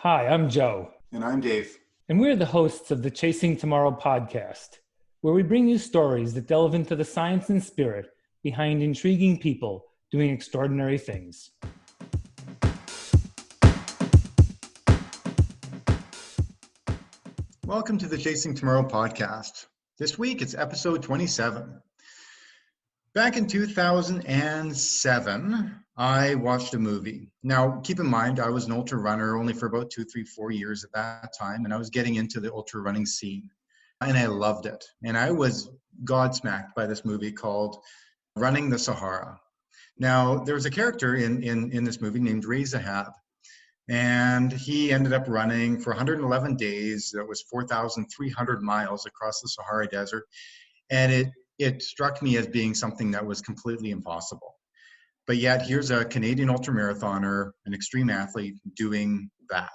Hi, I'm Joe, And I'm Dave. and we're the hosts of the Chasing Tomorrow podcast, where we bring you stories that delve into the science and spirit behind intriguing people doing extraordinary things. Welcome to the Chasing Tomorrow podcast. This week it's episode 27. Back in 2007, I watched a movie. Now, keep in mind, I was an ultra runner only for about 2, 3, 4 years at that time, and I was getting into the ultra running scene, and I loved it. And I was godsmacked by this movie called Running the Sahara. Now, there was a character in this movie named Ray Zahab, and he ended up running for 111 days. That was 4,300 miles across the Sahara Desert. And it struck me as being something that was completely impossible. But yet here's a Canadian ultramarathoner, an extreme athlete doing that.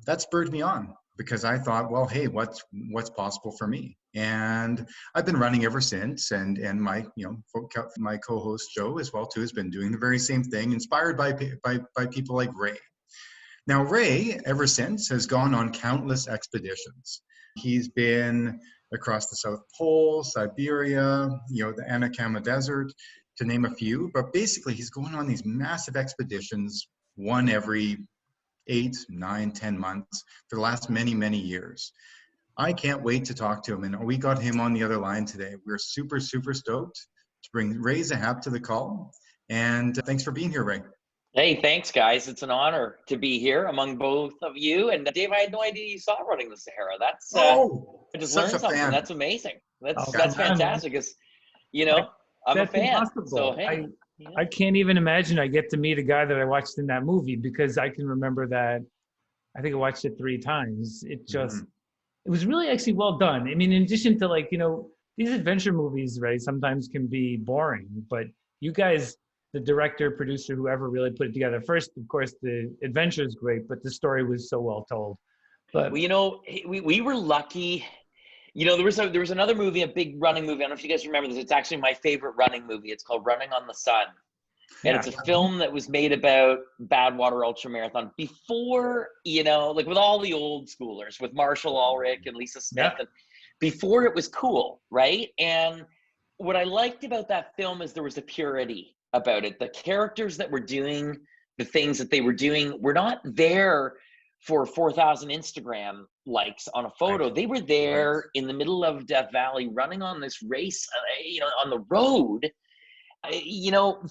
That spurred me on because I thought, well, hey, what's possible for me? And I've been running ever since. And my my co-host Joe as well too has been doing the very same thing, inspired by people like Ray. Now, Ray, ever since, has gone on countless expeditions. He's been across the South Pole, Siberia, the Atacama Desert, to name a few. But basically, he's going on these massive expeditions, one every 8, 9, 10 months for the last many, many years. I can't wait to talk to him. And we got him on the other line today. We're super, super stoked to bring Ray Zahab to the call. And thanks for being here, Ray. Hey, thanks, guys. It's an honor to be here among both of you. And Dave, I had no idea you saw Running the Sahara. That's I just learned something. Fan. That's amazing. That's Oh, fantastic. Because I'm a fan. Impossible. So hey, I can't even imagine I get to meet a guy that I watched in that movie, because I can remember that. I think I watched it 3 times. It was really actually well done. I mean, in addition to these adventure movies, right, sometimes can be boring, but you guys, the director, producer, whoever really put it together. First, of course, the adventure is great, but the story was so well told. But we were lucky. There was another movie, a big running movie. I don't know if you guys remember this. It's actually my favorite running movie. It's called Running on the Sun. And it's a film that was made about Badwater Ultramarathon before, like with all the old schoolers, with Marshall Ulrich and Lisa Smith, and before it was cool, right? And what I liked about that film is there was a purity about it. The characters that were doing the things that they were doing were not there for 4,000 Instagram likes on a photo. Right. They were there in the middle of Death Valley running on this race, on the road,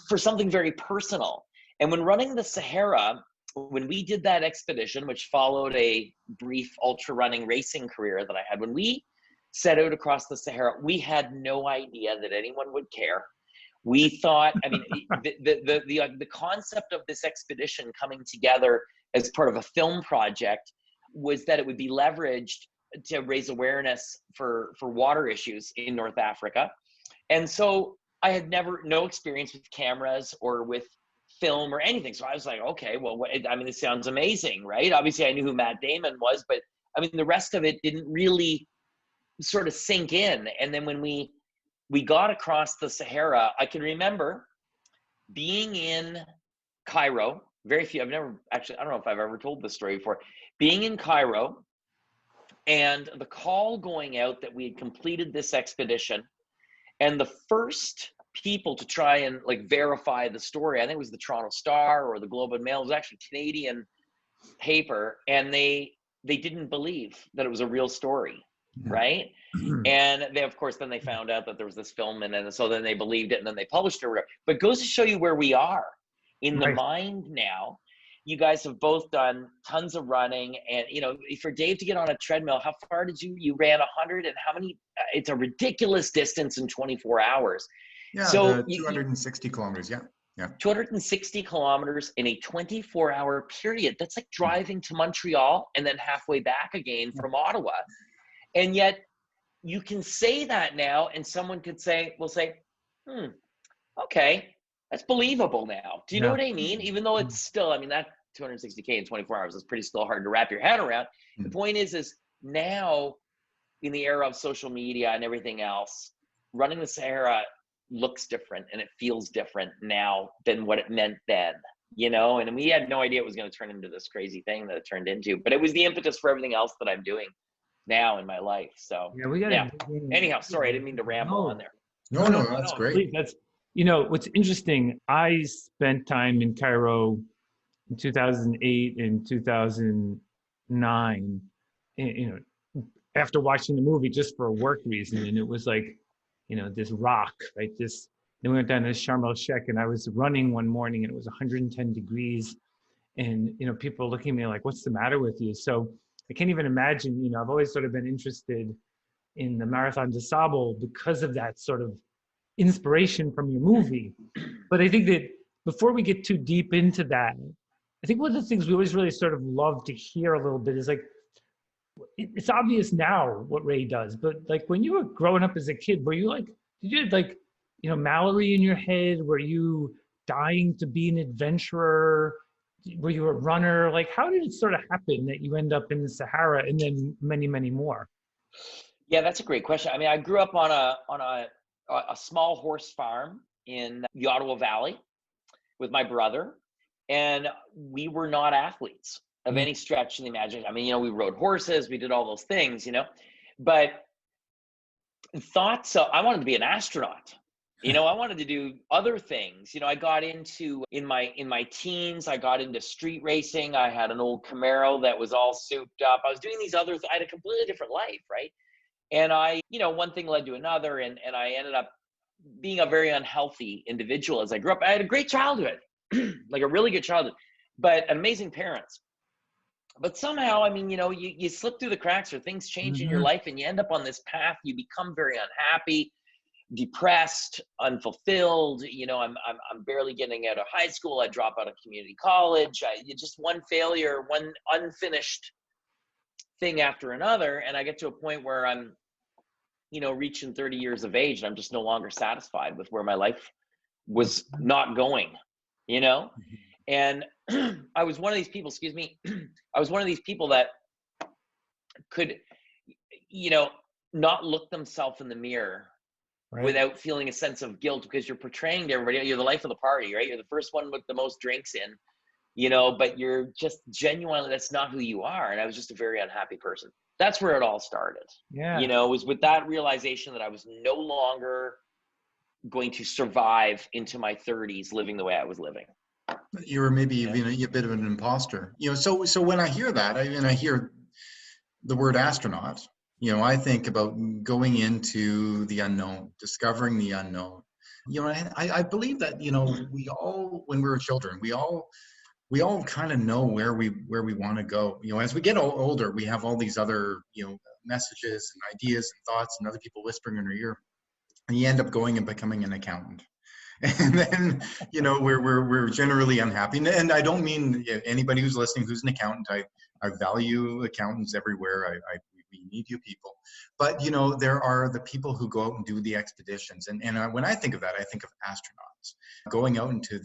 for something very personal. And when running the Sahara, when we did that expedition, which followed a brief ultra running racing career that I had, when we set out across the Sahara, we had no idea that anyone would care. We thought, the concept of this expedition coming together as part of a film project was that it would be leveraged to raise awareness for water issues in North Africa. And so I had no experience with cameras or with film or anything. So I was like, okay, well, this sounds amazing, right? Obviously I knew who Matt Damon was, but the rest of it didn't really sort of sink in. And then when we got across the Sahara, I can remember being in Cairo. I don't know if I've ever told this story before. Being in Cairo and the call going out that we had completed this expedition, and the first people to try and verify the story, I think it was the Toronto Star or the Globe and Mail. It was actually a Canadian paper, and they didn't believe that it was a real story. Yeah. Right. And they, of course, then they found out that there was this film, and so then they believed it, and then they published it. But it goes to show you where we are in the mind now. You guys have both done tons of running, and for Dave to get on a treadmill, how far did you ran 100, and how many? It's a ridiculous distance in 24 hours. Yeah, so 260 kilometers. Yeah. 260 kilometers in a 24-hour period. That's like driving to Montreal and then halfway back again from Ottawa. And yet you can say that now, and someone will say, okay, that's believable now. Do you know what I mean? Even though it's still, that 260K in 24 hours is pretty still hard to wrap your head around. The point is now in the era of social media and everything else, running the Sahara looks different and it feels different now than what it meant then. you know, and we had no idea it was going to turn into this crazy thing that it turned into, but it was the impetus for everything else that I'm doing now in my life. So Yeah, we got yeah. Anyhow, sorry, I didn't mean to ramble on there. No, that's great. Please, that's, you know, what's interesting, I spent time in Cairo in 2008 and 2009, you know, after watching the movie just for a work reason. And it was like, you know, this rock, right? This, then we went down to Sharm el Sheikh, and I was running one morning and it was 110 degrees. And, you know, people looking at me like, what's the matter with you? So I can't even imagine, you know, I've always sort of been interested in the Marathon des Sables because of that sort of inspiration from your movie. But I think that before we get too deep into that, I think one of the things we always really sort of love to hear a little bit is like, it's obvious now what Ray does, but like when you were growing up as a kid, were you like, did you have like, you know, Mallory in your head? Were you dying to be an adventurer? Were you a runner? Like, how did it sort of happen that you end up in the Sahara and then many, many more? Yeah, that's a great question. I mean, I grew up on a small horse farm in the Ottawa Valley with my brother, and we were not athletes of any stretch of the imagination. I mean, you know, we rode horses, we did all those things, you know, but thought so. I wanted to be an astronaut. You know, I wanted to do other things. You know, I got into, in my teens, I got into street racing. I had an old Camaro that was all souped up. I was doing these other, I had a completely different life, right? And I, you know, one thing led to another, and I ended up being a very unhealthy individual as I grew up. I had a great childhood, like a really good childhood, but amazing parents. But somehow, I mean, you know, you slip through the cracks, or things change in your life, and you end up on this path. You become very unhappy, depressed, unfulfilled. You know, I'm barely getting out of high school. I drop out of community college. Just one failure, one unfinished thing after another, and I get to a point where I'm, you know, reaching 30 years of age, and I'm just no longer satisfied with where my life was not going, you know? And I was one of these people, excuse me, I was one of these people that could, you know, not look themselves in the mirror without feeling a sense of guilt, because you're portraying to everybody, you're the life of the party, right? You're the first one with the most drinks in, you know, but you're just genuinely, that's not who you are. And I was just a very unhappy person. That's where it all started. Yeah. You know, it was with that realization that I was no longer going to survive into my 30s living the way I was living. You were maybe even a bit of an imposter, you know. So when I hear that, I hear the word astronaut, you know, I think about going into the unknown, discovering the unknown. You know, I believe that, you know, we all, when we were children, we all kind of know where we want to go. You know, as we get older, we have all these other, you know, messages and ideas and thoughts and other people whispering in our ear, and you end up going and becoming an accountant. And then, you know, we're generally unhappy. And I don't mean anybody who's listening who's an accountant. I value accountants everywhere. We need you people. But, you know, there are the people who go out and do the expeditions. And when I think of that, I think of astronauts going out into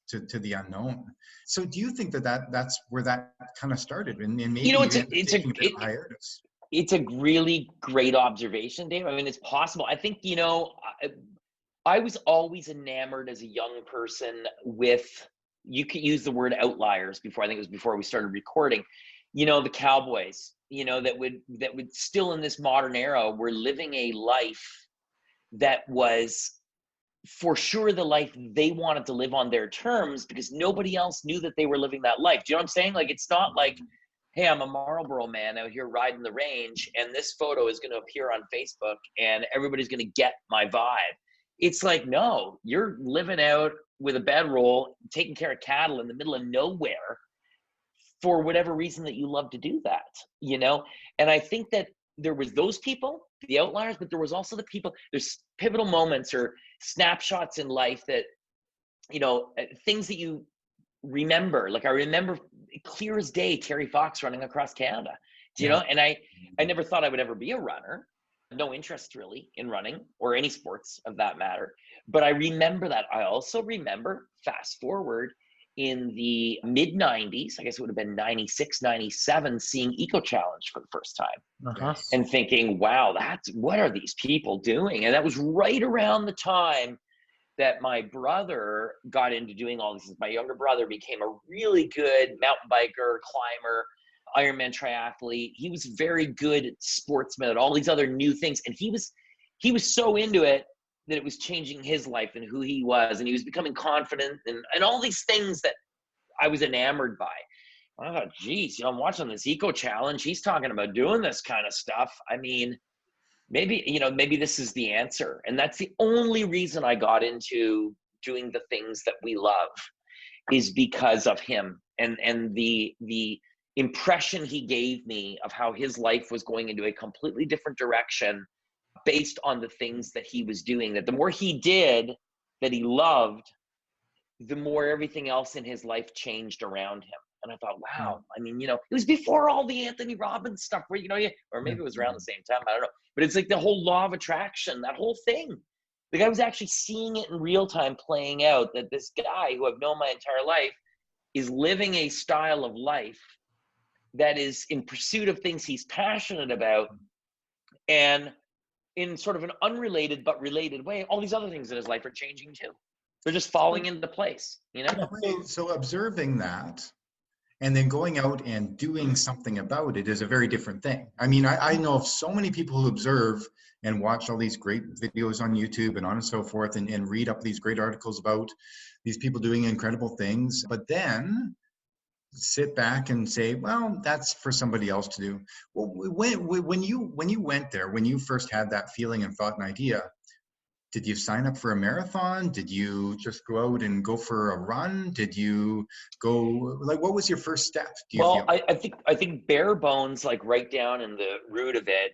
to the unknown. So do you think that's where that kind of started? And maybe, you know, it's a really great observation, Dave. I mean, it's possible. I think, you know, I was always enamored as a young person with, you could use the word outliers before, I think it was before we started recording, you know, the cowboys, you know, that would still in this modern era were living a life that was for sure the life they wanted to live on their terms, because nobody else knew that they were living that life. Do you know what I'm saying? Like, it's not like, hey, I'm a Marlboro man out here riding the range, and this photo is going to appear on Facebook and everybody's going to get my vibe. It's like, no, you're living out with a bedroll, taking care of cattle in the middle of nowhere for whatever reason that you love to do that, you know? And I think that there was those people, the outliers, but there was also the people, there's pivotal moments or snapshots in life that, you know, things that you remember. Like, I remember clear as day, Terry Fox running across Canada, you know? And I never thought I would ever be a runner. No interest really in running or any sports of that matter. But I remember that. I also remember, fast forward, in the mid 90s, I guess it would have been 96, 97, seeing Eco Challenge for the first time and thinking, wow, what are these people doing? And that was right around the time that my brother got into doing all these things. My younger brother became a really good mountain biker, climber, Ironman triathlete. He was very good sportsman at all these other new things. And he was so into it that it was changing his life and who he was. And he was becoming confident and all these things that I was enamored by. I thought, geez, I'm watching this eco challenge. He's talking about doing this kind of stuff. I mean, maybe this is the answer. And that's the only reason I got into doing the things that we love, is because of him and the impression he gave me of how his life was going into a completely different direction based on the things that he was doing. That the more he did that he loved, the more everything else in his life changed around him. And I thought, wow, I mean, it was before all the Anthony Robbins stuff where, or maybe it was around the same time, I don't know. But it's like the whole law of attraction, that whole thing. Like I was actually seeing it in real time playing out, that this guy who I've known my entire life is living a style of life that is in pursuit of things he's passionate about. And in sort of an unrelated but related way, all these other things in his life are changing too. They're just falling into place, So observing that, and then going out and doing something about it is a very different thing. I mean, I know of so many people who observe and watch all these great videos on YouTube and on and so forth, and read up these great articles about these people doing incredible things, but then sit back and say, well, that's for somebody else to do. Well, when you went there, when you first had that feeling and thought and idea, did you sign up for a marathon? Did you just go out and go for a run? Did you go, like, what was your first step? Well, I think bare bones, like right down in the root of it,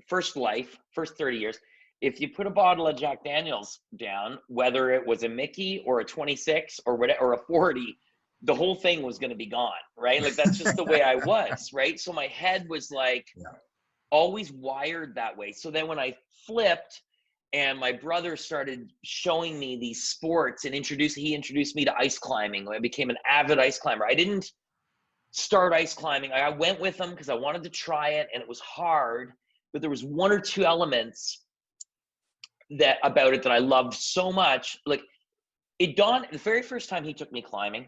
first 30 years, if you put a bottle of Jack Daniels down, whether it was a Mickey or a 26 or whatever, or a 40, the whole thing was going to be gone, right? Like that's just the way I was, right? So my head was like, always wired that way. So then when I flipped and my brother started showing me these sports and he introduced me to ice climbing. I became an avid ice climber. I didn't start ice climbing. I went with him because I wanted to try it, and it was hard, but there was one or two elements about it that I loved so much. Like it dawned the very first time he took me climbing.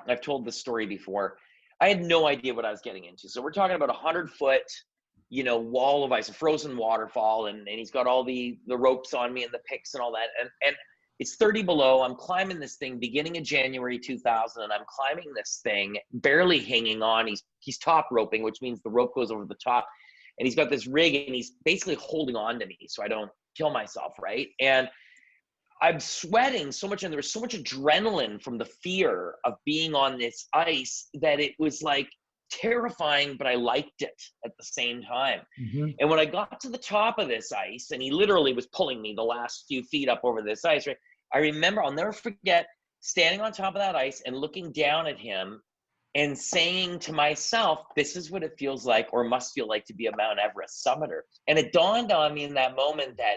I've told this story before. I had no idea what I was getting into. So we're talking about 100-foot wall of ice, a frozen waterfall, and he's got all the ropes on me and the picks and all that, and it's 30 below. I'm climbing this thing beginning of January 2000, and I'm climbing this thing barely hanging on. He's top roping, which means the rope goes over the top, and he's got this rig, and he's basically holding on to me so I don't kill myself, right? And I'm sweating so much, and there was so much adrenaline from the fear of being on this ice that it was like terrifying, but I liked it at the same time. Mm-hmm. And when I got to the top of this ice, and he literally was pulling me the last few feet up over this ice, right? I remember, I'll never forget standing on top of that ice and looking down at him and saying to myself, this is what it feels like or must feel like to be a Mount Everest summiter. And it dawned on me in that moment that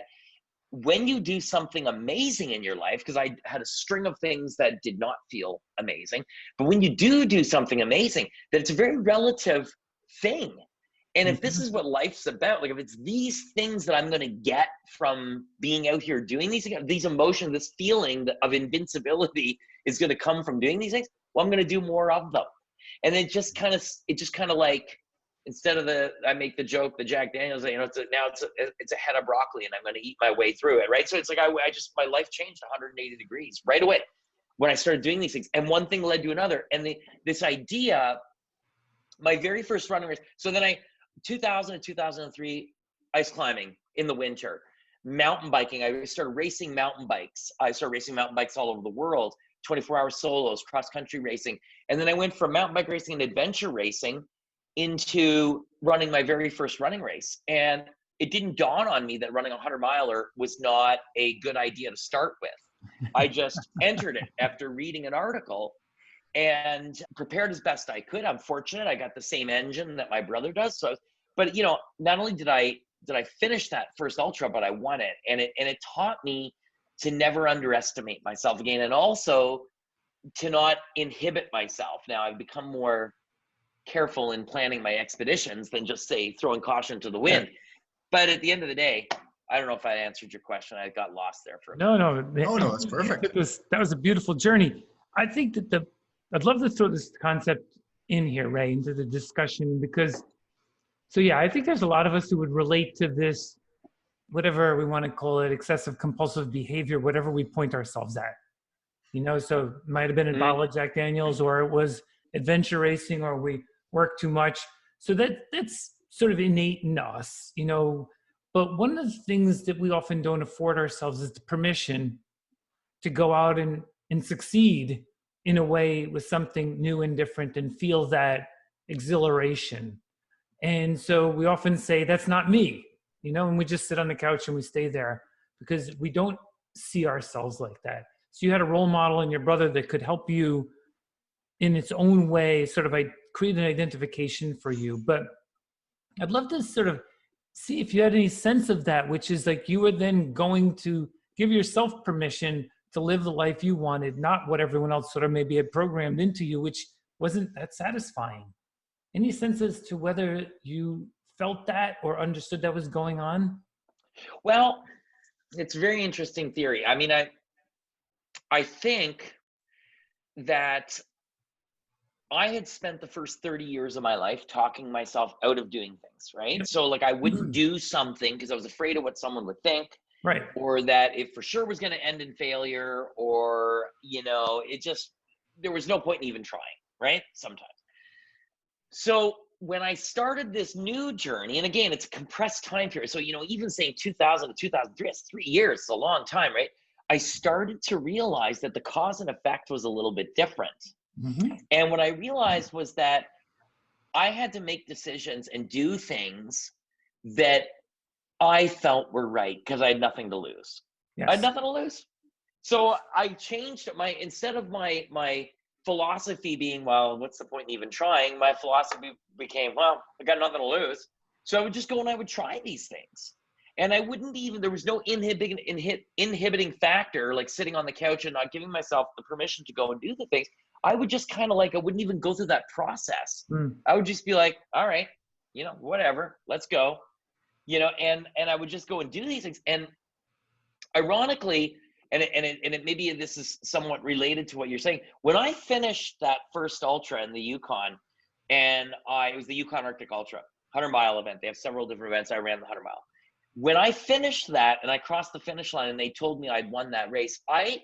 when you do something amazing in your life, because I had a string of things that did not feel amazing, but when you do something amazing, that it's a very relative thing. And if this is what life's about, like if it's these things that I'm going to get from being out here doing these emotions, this feeling of invincibility is going to come from doing these things, well, I'm going to do more of them. And it just kind of like, instead of I make the joke, the Jack Daniels, it's a head of broccoli and I'm going to eat my way through it. Right. So it's like, my life changed 180 degrees right away when I started doing these things, and one thing led to another. And this idea, my very first running race. So then 2000 and 2003, ice climbing in the winter, mountain biking. I started racing mountain bikes. I started racing mountain bikes all over the world, 24-hour solos, cross-country racing. And then I went from mountain bike racing and adventure racing into running my very first running race. And it didn't dawn on me that running a 100-miler was not a good idea to start with. I just entered it after reading an article and prepared as best I could. I'm fortunate I got the same engine that my brother does. But not only did I finish that first ultra, but I won it. And it taught me to never underestimate myself again, and also to not inhibit myself. Now I've become more careful in planning my expeditions than just say throwing caution to the wind. But at the end of the day, I don't know if I answered your question. I got lost there for a No, minute. no. Oh, no, it's perfect. That was a beautiful journey. I think that I'd love to throw this concept in here, Ray, into the discussion because, so yeah, I think there's a lot of us who would relate to this, whatever we want to call it, excessive compulsive behavior, whatever we point ourselves at. So it might have been a bottle of Jack Daniels, or it was adventure racing, or we work too much. So that's sort of innate in us, But one of the things that we often don't afford ourselves is the permission to go out and succeed in a way with something new and different and feel that exhilaration. And so we often say, that's not me, and we just sit on the couch and we stay there because we don't see ourselves like that. So you had a role model in your brother that could help you in its own way, sort of create an identification for you. But I'd love to sort of see if you had any sense of that, which is like you were then going to give yourself permission to live the life you wanted, not what everyone else sort of maybe had programmed into you, which wasn't that satisfying. Any sense as to whether you felt that or understood that was going on? Well, it's a very interesting theory. I mean, I think that I had spent the first 30 years of my life talking myself out of doing things, right? So like I wouldn't do something because I was afraid of what someone would think, right? Or that it for sure was going to end in failure, or, there was no point in even trying, right? Sometimes. So when I started this new journey, and again, it's a compressed time period. So, even saying 2000 to 2003, it's 3 years, it's a long time, right? I started to realize that the cause and effect was a little bit different. Mm-hmm. And what I realized was that I had to make decisions and do things that I felt were right because I had nothing to lose. Yes. I had nothing to lose. So I changed instead of my philosophy being, well, what's the point in even trying? My philosophy became, well, I got nothing to lose. So I would just go and I would try these things. And I wouldn't there was no inhibiting factor, like sitting on the couch and not giving myself the permission to go and do the things. I would just kind of I wouldn't even go through that process. I would just be like, all right, whatever, let's go, and I would just go and do these things. And ironically, and it maybe this is somewhat related to what you're saying. When I finished that first ultra in the Yukon, and it was the Yukon Arctic Ultra, 100-mile event. They have several different events. I ran the 100-mile. When I finished that and I crossed the finish line and they told me I'd won that race, I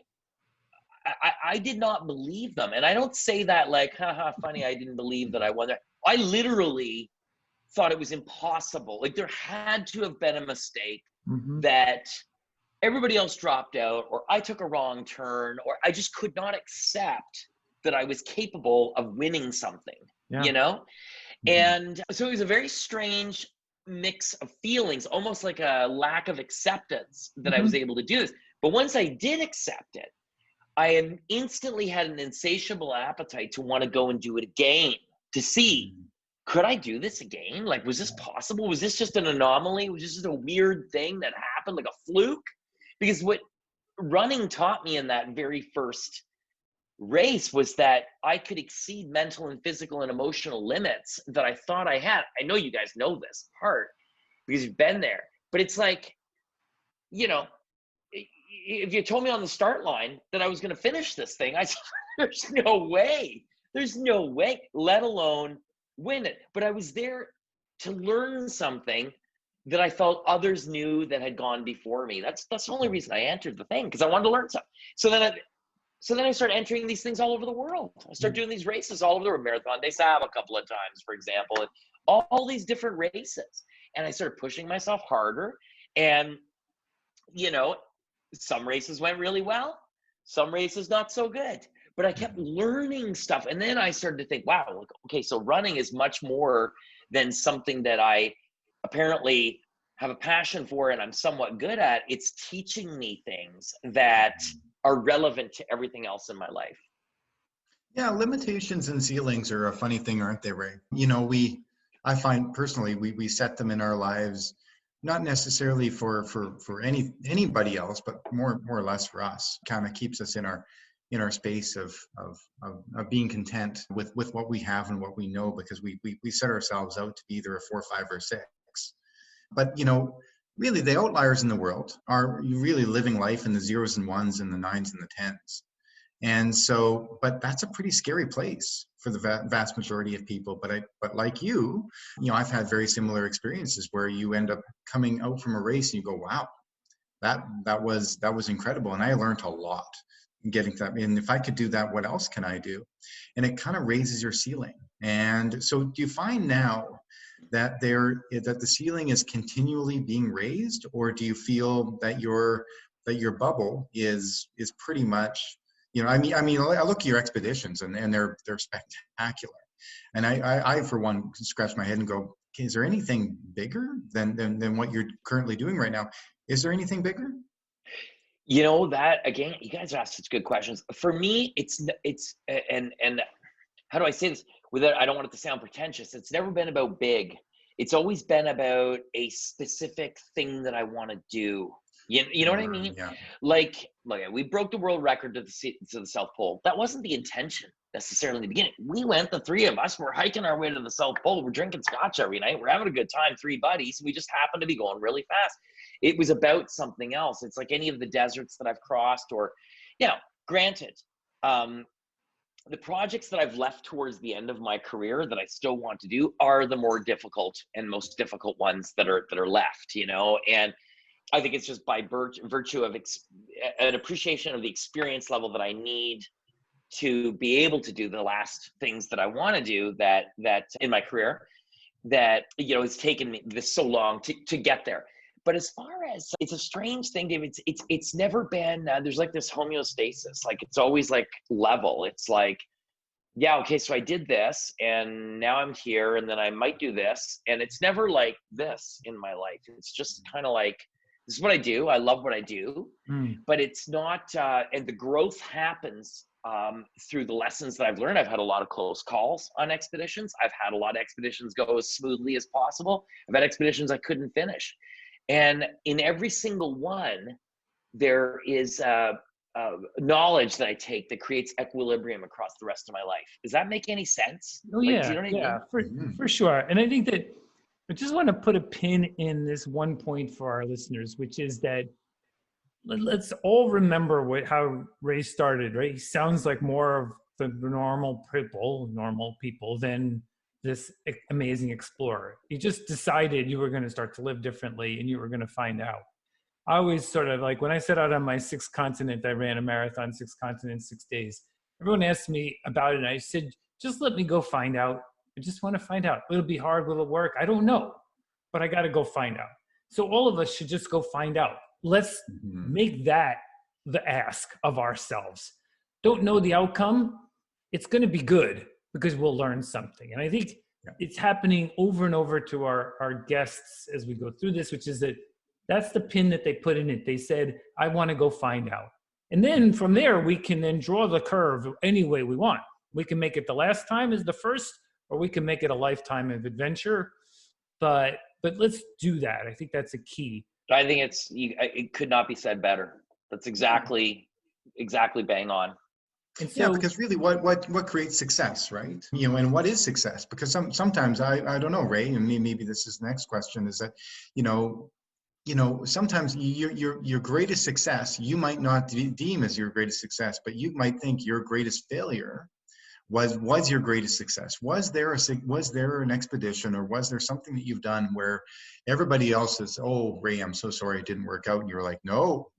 did not believe them. And I don't say that like, haha, funny, I didn't believe that I won that. I literally thought it was impossible. Like there had to have been a mistake, that everybody else dropped out, or I took a wrong turn, or I just could not accept that I was capable of winning something, And so it was a very strange mix of feelings, almost like a lack of acceptance that I was able to do this. But once I did accept it, I instantly had an insatiable appetite to want to go and do it again, to see, could I do this again? Like, was this possible? Was this just an anomaly? Was this just a weird thing that happened, like a fluke? Because what running taught me in that very first race was that I could exceed mental and physical and emotional limits that I thought I had. I know you guys know this part because you've been there, but it's like, if you told me on the start line that I was going to finish this thing, I said, there's no way, let alone win it. But I was there to learn something that I felt others knew that had gone before me. That's the only reason I entered the thing, because I wanted to learn something. So then I started entering these things all over the world. I started doing these races all over the world, Marathon des Sables a couple of times, for example, and all these different races. And I started pushing myself harder. And, some races went really well, some races not so good. But I kept learning stuff. And then I started to think, wow, okay, so running is much more than something that I apparently have a passion for and I'm somewhat good at. It's teaching me things that are relevant to everything else in my life. Yeah, limitations and ceilings are a funny thing, aren't they, Ray? I find personally, we set them in our lives, not necessarily for anybody else, but more or less for us. Kind of keeps us in our space of being content with what we have and what we know, because we set ourselves out to be either a 4, 5, or 6. But really the outliers in the world are really living life in the zeros and ones and the nines and the tens. And so, but that's a pretty scary place for the vast majority of people. But like you know, I've had very similar experiences where you end up coming out from a race and you go, wow, that was incredible. And I learned a lot getting to that. And if I could do that, what else can I do? And it kind of raises your ceiling. And so do you find now that that the ceiling is continually being raised, or do you feel that your bubble is pretty much, you know, I mean, I look at your expeditions and they're spectacular. And I for one scratch my head and go, okay, is there anything bigger than what you're currently doing right now? Is there anything bigger? You know, that again, you guys ask such good questions. For me, it's and how do I say this without, I don't want it to sound pretentious. It's never been about big. It's always been about a specific thing that I want to do. You know what I mean? Yeah. Like we broke the world record to the South Pole. That wasn't the intention necessarily in the beginning. We went, the three of us, we're hiking our way to the South Pole. We're drinking scotch every night. We're having a good time, three buddies. We just happened to be going really fast. It was about something else. It's like any of the deserts that I've crossed, or, you know, granted, the projects that I've left towards the end of my career that I still want to do are the more difficult and most difficult ones that are left, you know. And I think it's just by virtue of an appreciation of the experience level that I need to be able to do the last things that I want to do that in my career, that, you know, it's taken me this so long to get there. But as far as, it's a strange thing, David, it's never been, there's like this homeostasis, like it's always like level. It's like, yeah, okay, so I did this and now I'm here and then I might do this. And it's never like this in my life. It's just kind of like, this is what I do. I love what I do, but it's not, and the growth happens through the lessons that I've learned. I've had a lot of close calls on expeditions. I've had a lot of expeditions go as smoothly as possible. I've had expeditions I couldn't finish. And in every single one, there is knowledge that I take that creates equilibrium across the rest of my life. Does that make any sense? Oh, yeah, do you know what I mean? For sure. And I think that I just want to put a pin in this one point for our listeners, which is that let's all remember how Ray started, right? He sounds like more of the normal people than this amazing explorer. You just decided you were going to start to live differently and you were going to find out. I always sort of like, when I set out on my sixth continent, I ran a marathon, 6 continents, 6 days. Everyone asked me about it and I said, just let me go find out. I just want to find out. Will it be hard? Will it work? I don't know, but I got to go find out. So all of us should just go find out. Let's make that the ask of ourselves. Don't know the outcome. It's going to be good because we'll learn something. And I think it's happening over and over to our guests as we go through this, which is that's the pin that they put in it. They said, I want to go find out. And then from there, we can then draw the curve any way we want. We can make it the last time as the first, or we can make it a lifetime of adventure. But let's do that. I think that's a key. I think it could not be said better. That's exactly bang on. And so, yeah, because really what creates success, right? You know, and what is success? Because sometimes I don't know, Ray, and maybe this is the next question, is that, you know, sometimes your greatest success, you might not deem as your greatest success, but you might think your greatest failure was your greatest success. Was there an expedition, or was there something that you've done where everybody else says, oh, Ray, I'm so sorry it didn't work out, and you're like, no,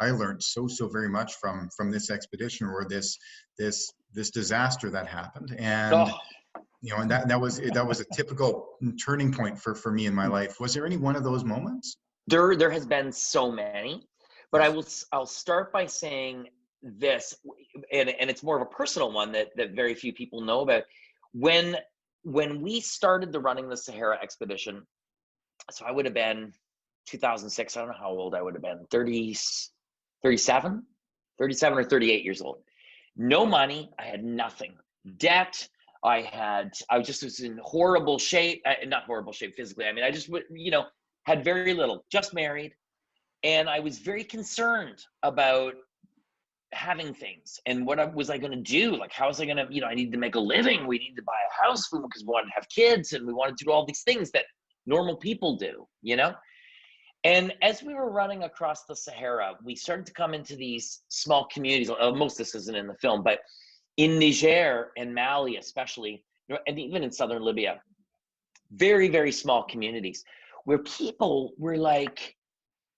I learned so very much from this expedition or this disaster that happened. And you know, and that was a typical turning point for me in my life. Was there any one of those moments? There has been so many, but I'll start by saying this, and it's more of a personal one that very few people know about. When we started the Running the Sahara expedition, so I would have been 2006. I don't know how old I would have been, 37 or 38 years old. No money. I had nothing. Debt. I was in horrible shape, not horrible shape physically. I mean, I just, had very little, just married. And I was very concerned about having things and what was I going to do? Like, how was I going to, I needed to make a living. We needed to buy a house because we wanted to have kids and we wanted to do all these things that normal people do, And as we were running across the Sahara, we started to come into these small communities. Most of this isn't in the film, but in Niger and Mali, especially, and even in southern Libya, very, very small communities where people were like,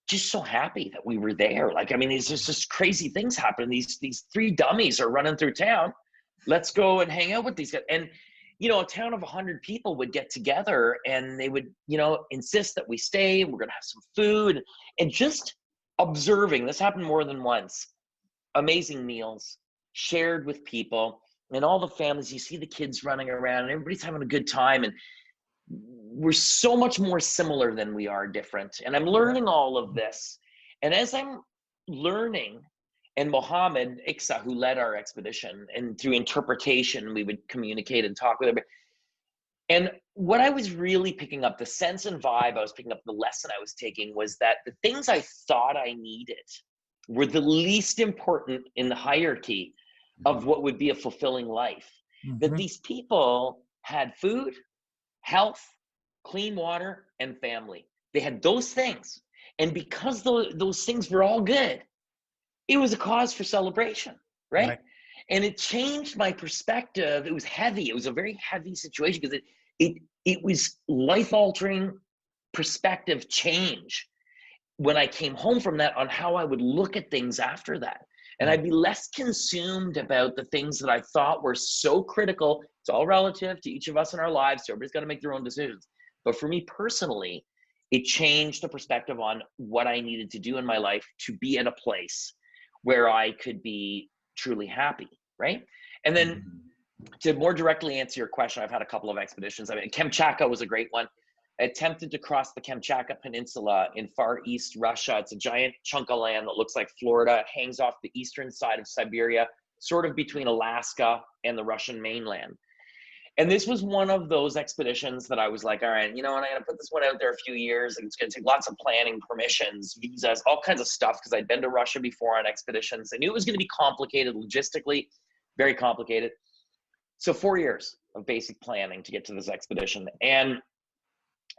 just so happy that we were there. Like, I mean, it's just crazy things happen. These three dummies are running through town. Let's go and hang out with these guys. And, you know, a town of 100 people would get together and they would, you know, insist that we stay. We're going to have some food. And just observing, this happened more than once. Amazing meals shared with people and all the families. You see the kids running around and everybody's having a good time. And we're so much more similar than we are different. And I'm learning all of this. And as I'm learning, and Mohammed Iksa, who led our expedition, and through interpretation, we would communicate and talk with everybody. And what I was really picking up, the sense and vibe I was picking up, the lesson I was taking was that the things I thought I needed were the least important in the hierarchy of what would be a fulfilling life. Mm-hmm. That these people had food, health, clean water, and family. They had those things. And because those things were all good, it was a cause for celebration, right? And it changed my perspective. It was heavy. It was a very heavy situation because it was life-altering perspective change when I came home from that on how I would look at things after that. And I'd be less consumed about the things that I thought were so critical. It's all relative to each of us in our lives. So everybody's got to make their own decisions. But for me personally, it changed the perspective on what I needed to do in my life to be at a place where I could be truly happy, right? And then to more directly answer your question, I've had a couple of expeditions. I mean, Kamchatka was a great one. I attempted to cross the Kamchatka Peninsula in far east Russia. It's a giant chunk of land that looks like Florida. It hangs off the eastern side of Siberia, sort of between Alaska and the Russian mainland. And this was one of those expeditions that I was like, all right, you know what, I'm gonna put this one out there a few years. And it's gonna take lots of planning, permissions, visas, all kinds of stuff, because I'd been to Russia before on expeditions. I knew it was gonna be complicated, logistically, very complicated. So 4 years of basic planning to get to this expedition. And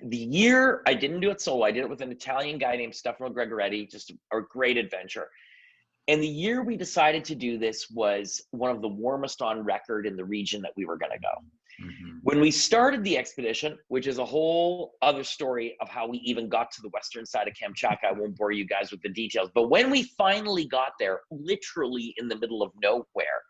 the year, I didn't do it solo, I did it with an Italian guy named Stefano Gregoretti, just a great adventure. And the year we decided to do this was one of the warmest on record in the region that we were gonna go. Mm-hmm. When we started the expedition, which is a whole other story of how we even got to the western side of Kamchatka, I won't bore you guys with the details, but when we finally got there, literally in the middle of nowhere,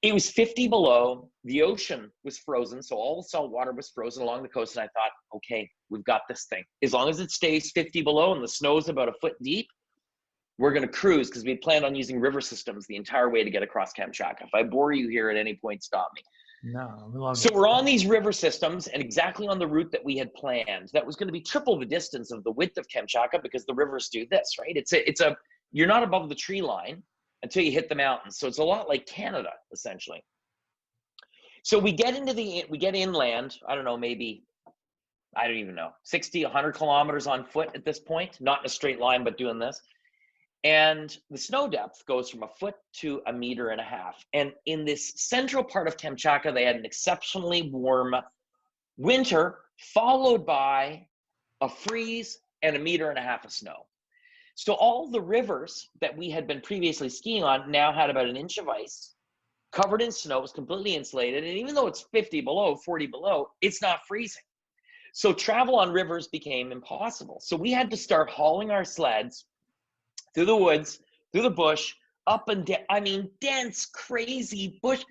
it was 50 below, the ocean was frozen, so all the salt water was frozen along the coast, and I thought, okay, we've got this thing. As long as it stays 50 below and the snow's about a foot deep, we're gonna cruise, because we planned on using river systems the entire way to get across Kamchatka. If I bore you here at any point, stop me. No, so we're on these river systems and exactly on the route that we had planned. That was going to be triple the distance of the width of Kamchatka, because the rivers do this, right? You're not above the tree line until you hit the mountains. So it's a lot like Canada, essentially. So we get inland, I don't know, maybe, I don't even know, 60, 100 kilometers on foot at this point, not in a straight line, but doing this. And the snow depth goes from 1 foot to 1.5 meters. And in this central part of Kamchatka, they had an exceptionally warm winter, followed by a freeze and 1.5 meters of snow. So all the rivers that we had been previously skiing on now had about 1 inch of ice, covered in snow, was completely insulated. And even though it's 50 below, 40 below, it's not freezing. So travel on rivers became impossible. So we had to start hauling our sleds through the woods, through the bush, up and down. I mean, dense, crazy bush.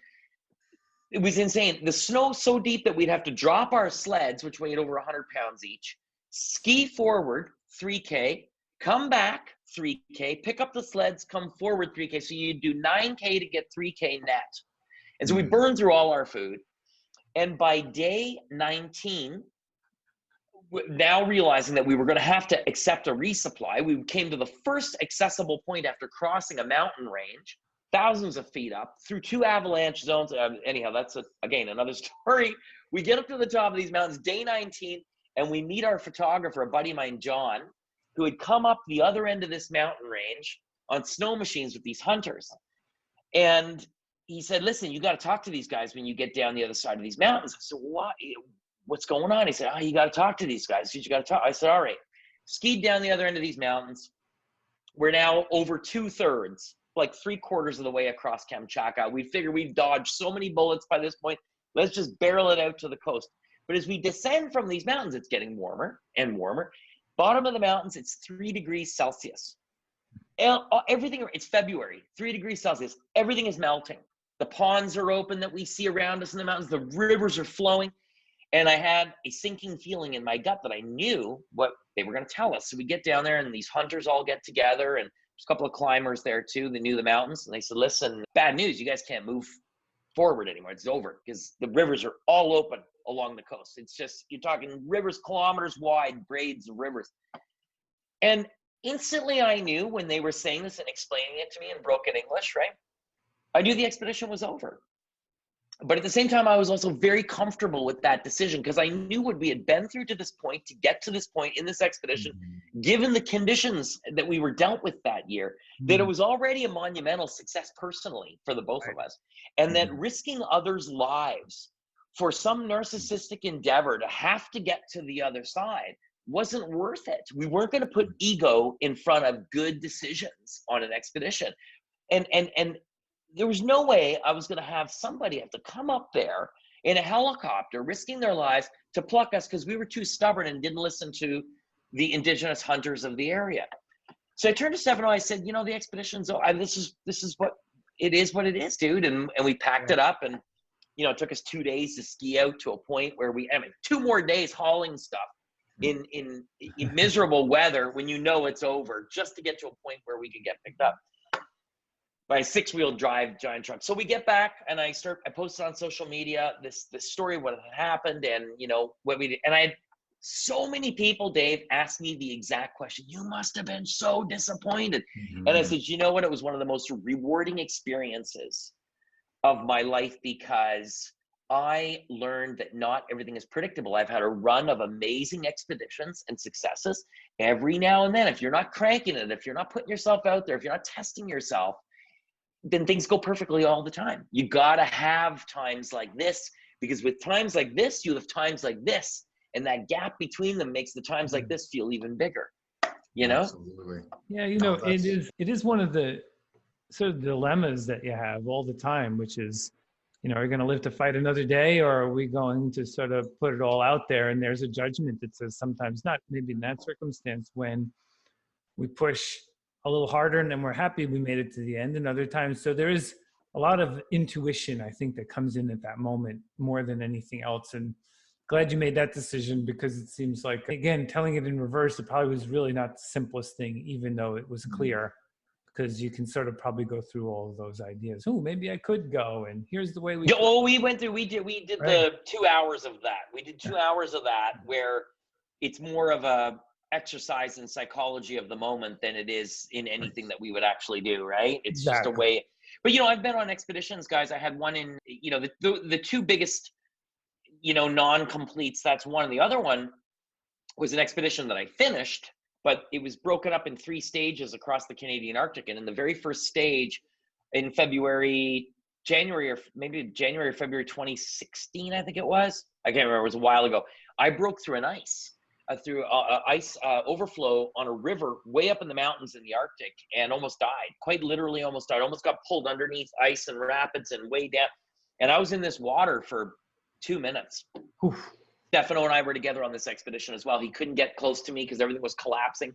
It was insane. The snow so deep that we'd have to drop our sleds, which weighed over 100 pounds each, ski forward 3K, come back 3K, pick up the sleds, come forward 3K. So you do 9K to get 3K net. And so we burned through all our food. And by day 19, now realizing that we were going to have to accept a resupply, we came to the first accessible point after crossing a mountain range, thousands of feet up, through 2 avalanche zones. Anyhow, that's, again, another story. We get up to the top of these mountains, day 19, and we meet our photographer, a buddy of mine, John, who had come up the other end of this mountain range on snow machines with these hunters. And he said, listen, you got to talk to these guys when you get down the other side of these mountains. I said, why? What's going on? He said, you got to talk to these guys. You got to talk. I said, all right. skied down the other end of these mountains. We're now over 2/3, like 3/4 of the way across Kamchatka. We figure we've dodged so many bullets by this point. Let's just barrel it out to the coast. But as we descend from these mountains, it's getting warmer and warmer. Bottom of the mountains, it's 3 degrees Celsius. Everything, it's February, 3 degrees Celsius. Everything is melting. The ponds are open that we see around us in the mountains. The rivers are flowing. And I had a sinking feeling in my gut that I knew what they were going to tell us. So we get down there and these hunters all get together, and there's a couple of climbers there too. They knew the mountains, and they said, listen, bad news. You guys can't move forward anymore. It's over because the rivers are all open along the coast. It's just, you're talking rivers kilometers wide, braids of rivers. And instantly I knew when they were saying this and explaining it to me in broken English, right? I knew the expedition was over. But at the same time, I was also very comfortable with that decision because I knew what we had been through to this point to get to this point in this expedition, given the conditions that we were dealt with that year, that it was already a monumental success personally for the both of us. And that risking others' lives for some narcissistic endeavor to have to get to the other side wasn't worth it. We weren't going to put ego in front of good decisions on an expedition. And there was no way I was going to have somebody have to come up there in a helicopter, risking their lives to pluck us because we were too stubborn and didn't listen to the indigenous hunters of the area. So I turned to Stefano. I said, the expedition's over. This is what it is, dude. And we packed it up, and it took us 2 days to ski out to a point where 2 more days hauling stuff in miserable weather when it's over, just to get to a point where we could get picked up by a 6-wheel drive giant truck. So we get back, and I posted on social media this story, what had happened, and what we did. And I had so many people, Dave, ask me the exact question. You must have been so disappointed. And I said, you know what? It was one of the most rewarding experiences of my life because I learned that not everything is predictable. I've had a run of amazing expeditions and successes. Every now and then, if you're not cranking it, if you're not putting yourself out there, if you're not testing yourself, then things go perfectly all the time. You gotta have times like this, because with times like this, you have times like this, and that gap between them makes the times like this feel even bigger. Absolutely. Yeah, it is one of the sort of dilemmas that you have all the time, which is, are you going to live to fight another day, or are we going to sort of put it all out there? And there's a judgment that says sometimes not, maybe in that circumstance, when we push a little harder and then we're happy we made it to the end, and other times. So there is a lot of intuition, I think, that comes in at that moment more than anything else. And glad you made that decision, because it seems like, again, telling it in reverse, it probably was really not the simplest thing, even though it was clear, because you can sort of probably go through all of those ideas. Oh, maybe I could go, and here's the way we did right. The 2 hours of that. We did 2 hours of that, where it's more of a exercise in psychology of the moment than it is in anything that we would actually do, right? It's just a way. But I've been on expeditions, guys. I had one in the 2 biggest non-completes. That's one. And the other one was an expedition that I finished, but it was broken up in 3 stages across the Canadian Arctic. And in the very first stage, in January or February 2016, I think it was. I can't remember. It was a while ago. I broke through an ice. Through ice overflow on a river way up in the mountains in the Arctic, and almost died. Quite literally almost died. Almost got pulled underneath ice and rapids and way down. And I was in this water for 2 minutes. Oof. Stefano and I were together on this expedition as well. He couldn't get close to me because everything was collapsing.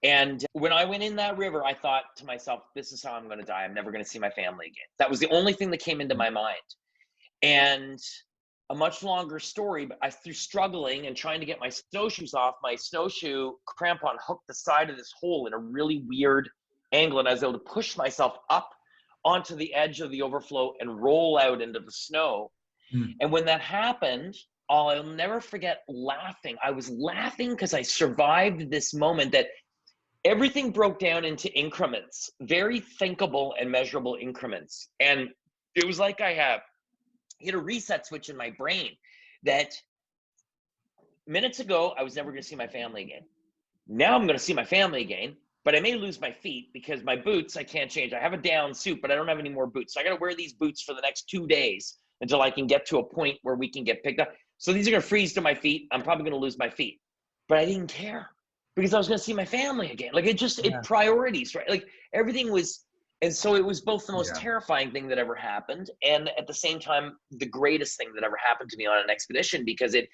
And when I went in that river, I thought to myself, this is how I'm going to die. I'm never going to see my family again. That was the only thing that came into my mind. And a much longer story, but through struggling and trying to get my snowshoes off, my snowshoe crampon hooked the side of this hole in a really weird angle, and I was able to push myself up onto the edge of the overflow and roll out into the snow. And when that happened, I'll never forget laughing. I was laughing because I survived this moment that everything broke down into increments, very thinkable and measurable increments. And it was like I hit a reset switch in my brain that minutes ago, I was never going to see my family again. Now I'm going to see my family again, but I may lose my feet because my boots, I can't change. I have a down suit, but I don't have any more boots. So I got to wear these boots for the next 2 days until I can get to a point where we can get picked up. So these are going to freeze to my feet. I'm probably going to lose my feet, but I didn't care. because I was going to see my family again. Like it priorities, right? Like everything was, and so it was both the most terrifying thing that ever happened, and at the same time, the greatest thing that ever happened to me on an expedition, because it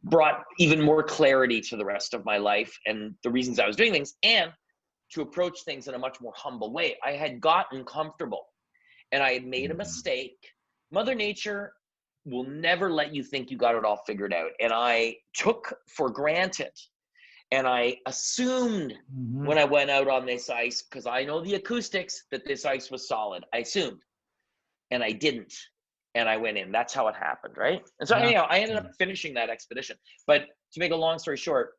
brought even more clarity to the rest of my life and the reasons I was doing things, and to approach things in a much more humble way. I had gotten comfortable and I had made a mistake. Mother Nature will never let you think you got it all figured out. And I took for granted, and I assumed when I went out on this ice, because I know the acoustics, that this ice was solid. I assumed, and I didn't. And I went in. That's how it happened, right? And so anyhow, I ended up finishing that expedition. But to make a long story short,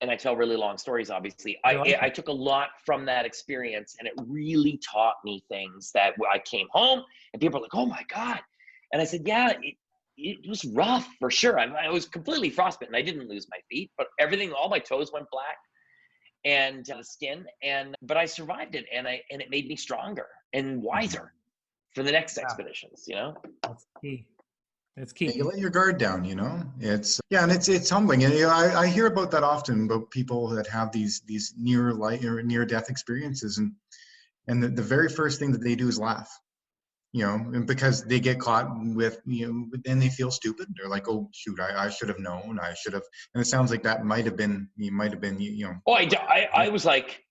and I tell really long stories, obviously, I took a lot from that experience, and it really taught me things that I came home and people were like, oh my God. And I said, yeah, it was rough for sure. I was completely frostbitten. I didn't lose my feet, but everything, all my toes went black and the skin, but I survived it, and it made me stronger and wiser for the next expeditions, you know? That's key. That's key. You let your guard down, you know. And it's humbling. And I hear about that often, about people that have these near life or near death experiences, and the very first thing that they do is laugh, you know, and because they get caught with, you know, then they feel stupid. They're like, oh shoot, I should have known. I should have. And it sounds like that might have been, you know. Oh, I was like,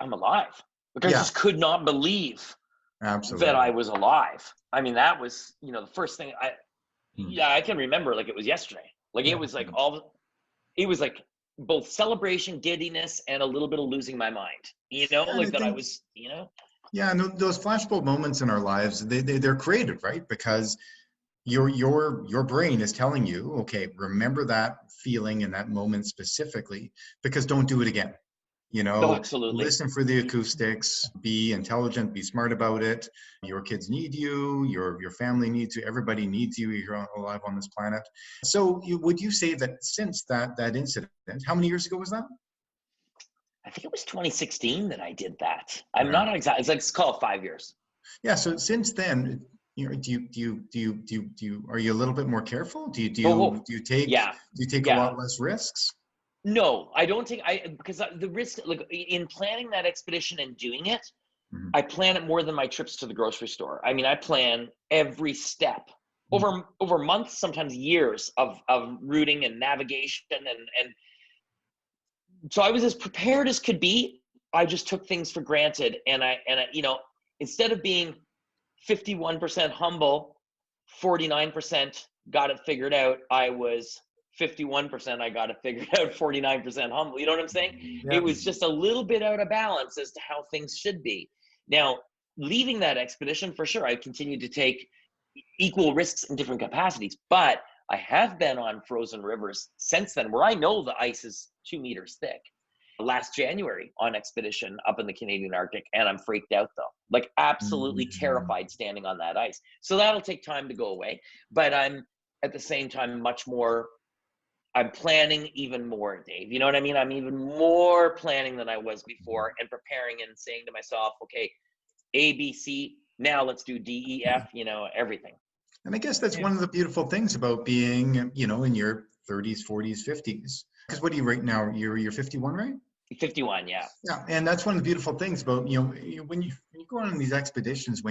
I'm alive. Like I just could not believe that I was alive. I mean, that was, you know, the first thing I can remember like it was yesterday. Like it was like it was like both celebration, giddiness, and a little bit of losing my mind, you know, like that I was, you know. Yeah, and those flashbulb moments in our lives, they're created, right? Because your brain is telling you, okay, remember that feeling in that moment specifically, because don't do it again. You know, oh, absolutely. Listen for the acoustics, be intelligent, be smart about it. Your kids need you, your family needs you, everybody needs you. You're alive on this planet. So would you say that since that incident, how many years ago was that? I think it was 2016 that I did that. I'm not exactly, let's call it 5 years. Yeah. So since then, you know, are you a little bit more careful? Do you take a lot less risks? No, I don't take, because the risk, like in planning that expedition and doing it, I plan it more than my trips to the grocery store. I mean, I plan every step over months, sometimes years of routing and navigation. And so I was as prepared as could be. I just took things for granted. And I, you know, instead of being 51% humble, 49% got it figured out, I was 51%, I got it figured out, 49% humble. You know what I'm saying? Yeah. It was just a little bit out of balance as to how things should be. Now, leaving that expedition, for sure, I continued to take equal risks in different capacities, but I have been on frozen rivers since then where I know the ice is 2 meters thick. Last January on expedition up in the Canadian Arctic, and I'm freaked out though, like absolutely terrified standing on that ice. So that'll take time to go away, but I'm at the same time I'm planning even more, Dave. You know what I mean? I'm even more planning than I was before, and preparing and saying to myself, okay, A, B, C, now let's do D, E, F, you know, everything. And I guess that's one of the beautiful things about being, you know, in your 30s, 40s, 50s. Because what are you right now? You're 51, right? 51, yeah. Yeah, and that's one of the beautiful things about, you know, when you go on these expeditions,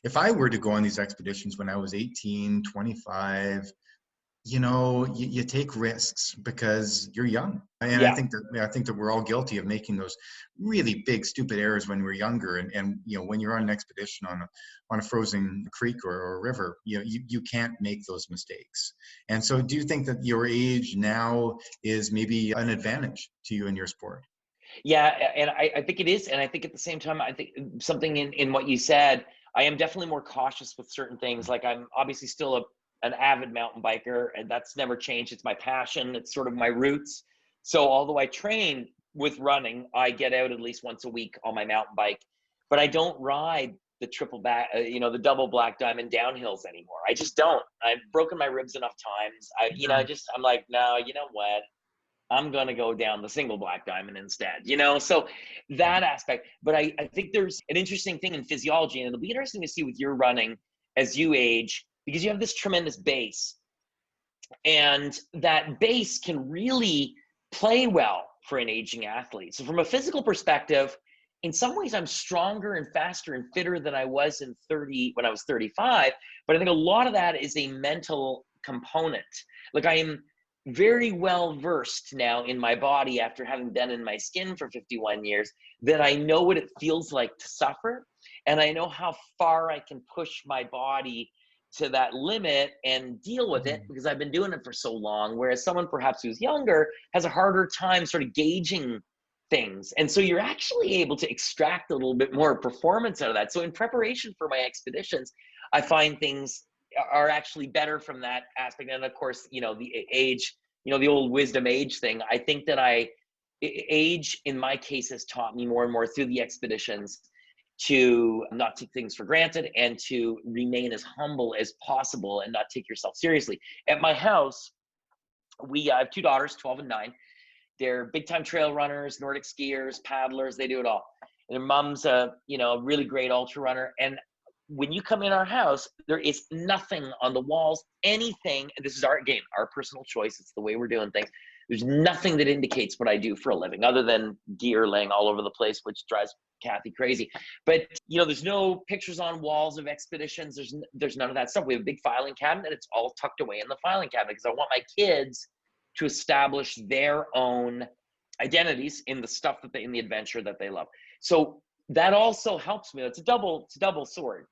if I were to go on these expeditions when I was 18, 25, you know, you take risks because you're young. And I think that we're all guilty of making those really big, stupid errors when we're younger. And you know, when you're on an expedition on a frozen creek or a river, you know, you can't make those mistakes. And so do you think that your age now is maybe an advantage to you in your sport? Yeah, and I think it is. And I think at the same time, I think something in what you said, I am definitely more cautious with certain things. Like I'm obviously still an avid mountain biker, and that's never changed. It's my passion. It's sort of my roots. So although I train with running, I get out at least once a week on my mountain bike, but I don't ride the the double black diamond downhills anymore. I just don't. I've broken my ribs enough times. I'm like, no, you know what? I'm going to go down the single black diamond instead, you know? So that aspect, but I think there's an interesting thing in physiology, and it'll be interesting to see with your running as you age, because you have this tremendous base, and that base can really play well for an aging athlete. So from a physical perspective, in some ways I'm stronger and faster and fitter than I was when I was 35. But I think a lot of that is a mental component. Like I am very well versed now in my body after having been in my skin for 51 years, that I know what it feels like to suffer. And I know how far I can push my body to that limit and deal with it, because I've been doing it for so long. Whereas someone perhaps who's younger has a harder time sort of gauging things. And so you're actually able to extract a little bit more performance out of that. So in preparation for my expeditions, I find things are actually better from that aspect. And of course, you know, the age, you know, the old wisdom age thing. I think that age in my case has taught me more and more through the expeditions to not take things for granted and to remain as humble as possible and not take yourself seriously. At my house, I have 2 daughters, 12 and 9. They're big time trail runners, Nordic skiers, paddlers, they do it all. And their mom's a really great ultra runner. And when you come in our house, there is nothing on the walls, anything. This is our personal choice. It's the way we're doing things. There's nothing that indicates what I do for a living other than gear laying all over the place, which drives Kathy crazy. But, you know, there's no pictures on walls of expeditions. There's none of that stuff. We have a big filing cabinet. It's all tucked away in the filing cabinet because I want my kids to establish their own identities in the stuff in the adventure that they love. So that also helps me. It's a double sword.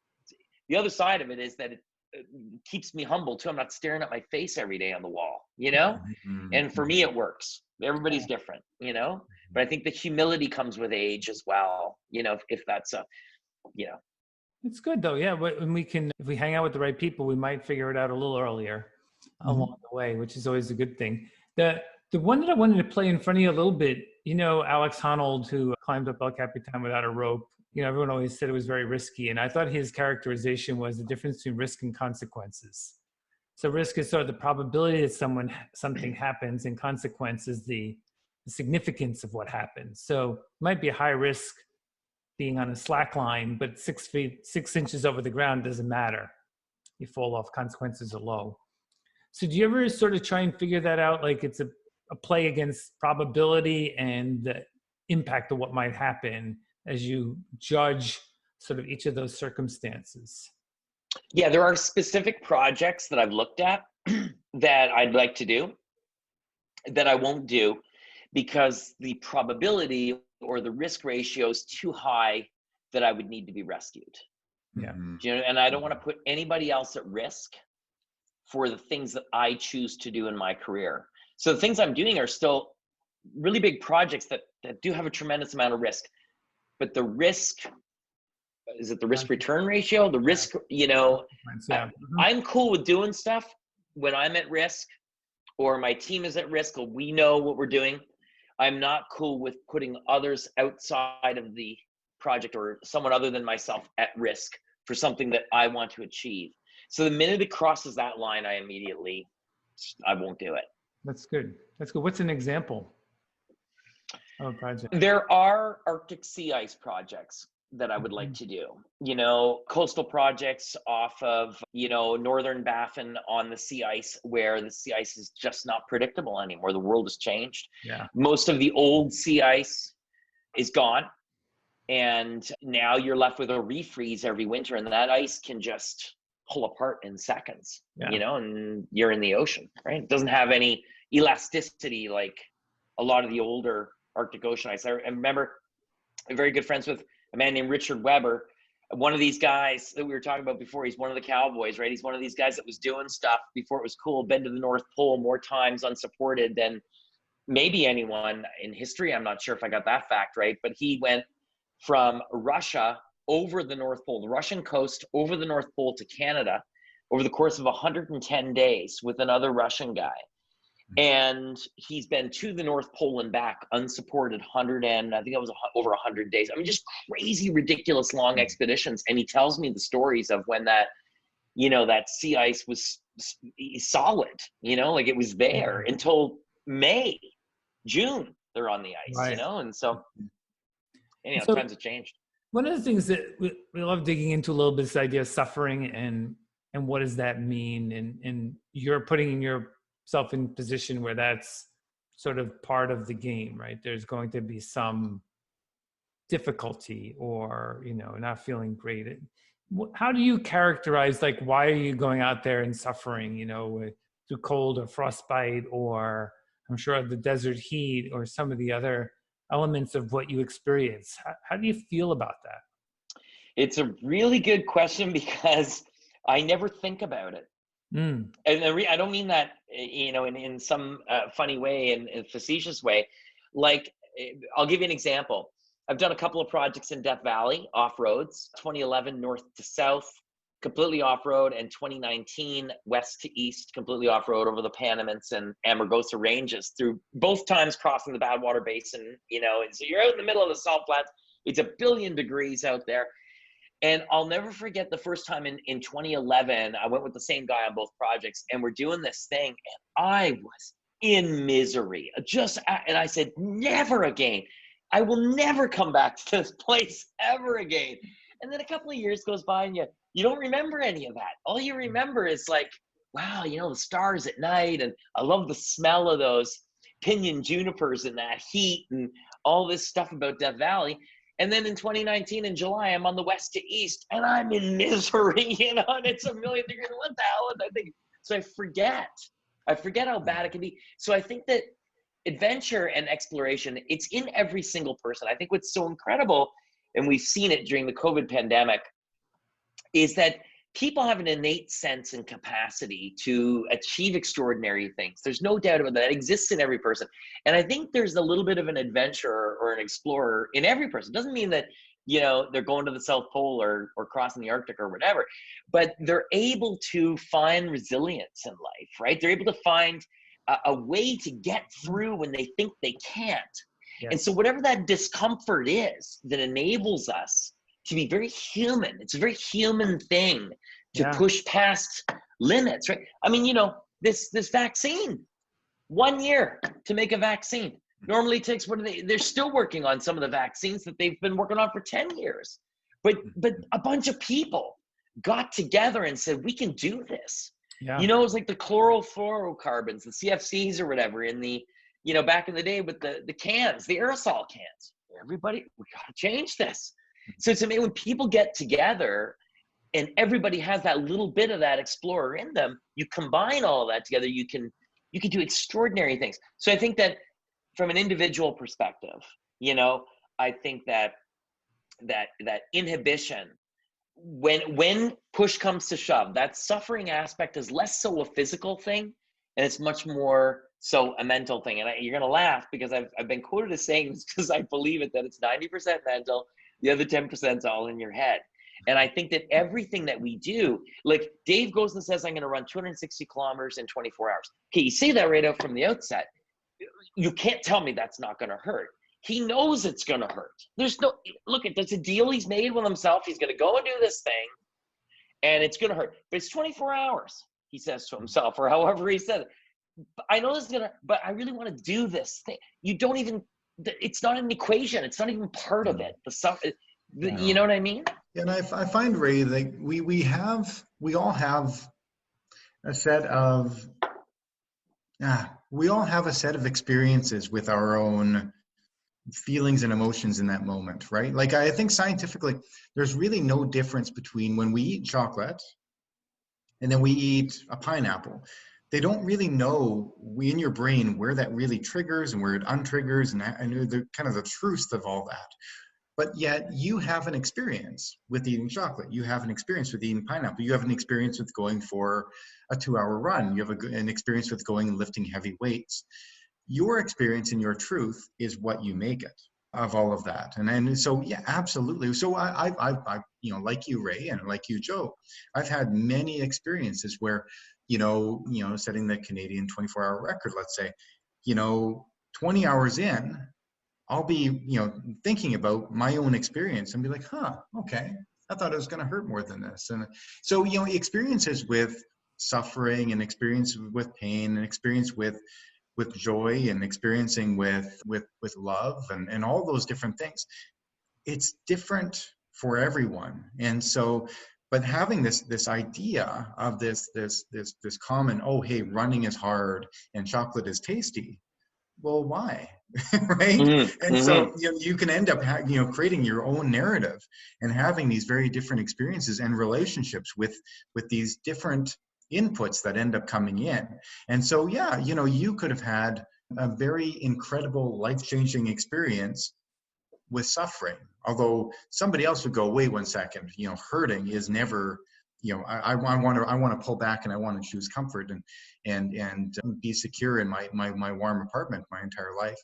The other side of it is that it keeps me humble too. I'm not staring at my face every day on the wall, you know? And for me, it works. Everybody's different, you know? But I think the humility comes with age as well, you know, if that's It's good though. Yeah. When if we hang out with the right people, we might figure it out a little earlier along the way, which is always a good thing. The one that I wanted to play in front of you a little bit, you know, Alex Honnold, who climbed up El Capitan without a rope, you know, everyone always said it was very risky. And I thought his characterization was the difference between risk and consequences. So risk is sort of the probability that something happens, and consequence is the significance of what happens. So it might be a high risk being on a slack line, but 6 inches over the ground doesn't matter. You fall off, consequences are low. So do you ever sort of try and figure that out? Like it's a play against probability and the impact of what might happen as you judge sort of each of those circumstances? Yeah, there are specific projects that I've looked at that I'd like to do that I won't do because the probability or the risk ratio is too high that I would need to be rescued. Yeah. You know, and I don't want to put anybody else at risk for the things that I choose to do in my career. So the things I'm doing are still really big projects that do have a tremendous amount of risk. But the risk, is it the risk return ratio? The risk, you know, I'm cool with doing stuff when I'm at risk or my team is at risk or we know what we're doing. I'm not cool with putting others outside of the project or someone other than myself at risk for something that I want to achieve. So the minute it crosses that line, I won't do it. That's good. That's good. What's an example of a project? There are Arctic sea ice projects that I would like to do, you know, coastal projects off of, you know, northern Baffin on the sea ice where the sea ice is just not predictable anymore. The world has changed. Yeah. Most of the old sea ice is gone. And now you're left with a refreeze every winter, and that ice can just pull apart in seconds, you know, and you're in the ocean, right? It doesn't have any elasticity like a lot of the older Arctic Ocean ice. I remember I'm very good friends with a man named Richard Weber. One of these guys that we were talking about before, he's one of the cowboys, right? He's one of these guys that was doing stuff before it was cool, been to the North Pole more times unsupported than maybe anyone in history. I'm not sure if I got that fact right, but he went from Russia over the North Pole, the Russian coast, over the North Pole to Canada over the course of 110 days with another Russian guy. And he's been to the North Pole and back unsupported I think it was over 100 days. I mean, just crazy, ridiculous long expeditions. And he tells me the stories of when that, you know, that sea ice was solid, you know, like it was there until May, June, they're on the ice, right. You know? And so, so times have changed. One of the things that we love digging into a little bit is the idea of suffering and what does that mean? And you're putting yourself in a position where that's sort of part of the game, right? There's going to be some difficulty or, you know, not feeling great. How do you characterize, like, why are you going out there and suffering, you know, through cold or frostbite, or I'm sure the desert heat, or some of the other elements of what you experience? How do you feel about that? It's a really good question because I never think about it. Mm. And I don't mean that, you know, in some funny way and facetious way. Like, I'll give you an example. I've done a couple of projects in Death Valley, off-roads, 2011 north to south, completely off-road, and 2019 west to east, completely off-road over the Panamints and Amargosa ranges, through both times crossing the Badwater Basin, you know, and so you're out in the middle of the salt flats. It's 1 billion degrees out there. And I'll never forget the first time in 2011, I went with the same guy on both projects, and we're doing this thing, and I was in misery. And I said, never again. I will never come back to this place ever again. And then a couple of years goes by, and you don't remember any of that. All you remember is like, wow, you know, the stars at night, and I love the smell of those pinyon junipers and that heat and all this stuff about Death Valley. And then in 2019 in July, I'm on the west to east, and I'm in misery, you know, and it's 1 million degrees. What the hell? And I think, so I forget how bad it can be. So I think that adventure and exploration, it's in every single person. I think what's so incredible, and we've seen it during the COVID pandemic, is that people have an innate sense and capacity to achieve extraordinary things. There's no doubt about that. It exists in every person. And I think there's a little bit of an adventurer or an explorer in every person. It doesn't mean that, you know, they're going to the South Pole or crossing the Arctic or whatever, but they're able to find resilience in life, right? They're able to find a way to get through when they think they can't. Yes. And so whatever that discomfort is that enables us to be very human, it's a very human thing to push past limits, right? I mean, you know, this vaccine, 1 year to make a vaccine. Normally takes, they're still working on some of the vaccines that they've been working on for 10 years. But a bunch of people got together and said, we can do this. Yeah. You know, it's like the chlorofluorocarbons, the CFCs or whatever in the, you know, back in the day with the cans, the aerosol cans. Everybody, we got to change this. So to me, when people get together and everybody has that little bit of that explorer in them, you combine all of that together, you can do extraordinary things. So I think that from an individual perspective, you know, I think that inhibition, when push comes to shove, that suffering aspect is less so a physical thing, and it's much more so a mental thing. And you're gonna laugh because I've been quoted as saying this because I believe it, that it's 90% mental, the other 10% is all in your head. And I think that everything that we do, like Dave goes and says, I'm going to run 260 kilometers in 24 hours. Okay, you say that right out from the outset. You can't tell me that's not going to hurt. He knows it's going to hurt. There's no, look, that's a deal he's made with himself. He's going to go and do this thing, and it's going to hurt. But it's 24 hours, he says to himself, or however he said it. I know this is going to, but I really want to do this thing. You don't even, it's not an equation. It's not even part of it. You know what I mean? And I find, Ray, that we all have a set of experiences with our own feelings and emotions in that moment, right? Like, I think scientifically, there's really no difference between when we eat chocolate and then we eat a pineapple. They don't really know in your brain where that really triggers and where it untriggers, and the kind of the truth of all that. But yet you have an experience with eating chocolate. You have an experience with eating pineapple. You have an experience with going for a 2-hour run. You have an experience with going and lifting heavy weights. Your experience and your truth is what you make it of all of that. And so, yeah, absolutely. So I you know, like you, Ray, and like you, Joe, I've had many experiences where, you know, setting the Canadian 24-hour record, let's say, you know, 20 hours in, I'll be, you know, thinking about my own experience and be like, okay, I thought it was going to hurt more than this. And so, you know, experiences with suffering and experience with pain and experience with joy and experiencing with love and all those different things, it's different for everyone. And so, but having this idea of this common, oh, hey, running is hard and chocolate is tasty, well, why? Right? Mm-hmm. And Mm-hmm. so you can end up creating your own narrative and having these very different experiences and relationships with these different inputs that end up coming in. And so yeah, you could have had a very incredible life-changing experience with suffering, although somebody else would go, wait 1 second, hurting is never, I want to pull back, and I want to choose comfort and be secure in my warm apartment my entire life.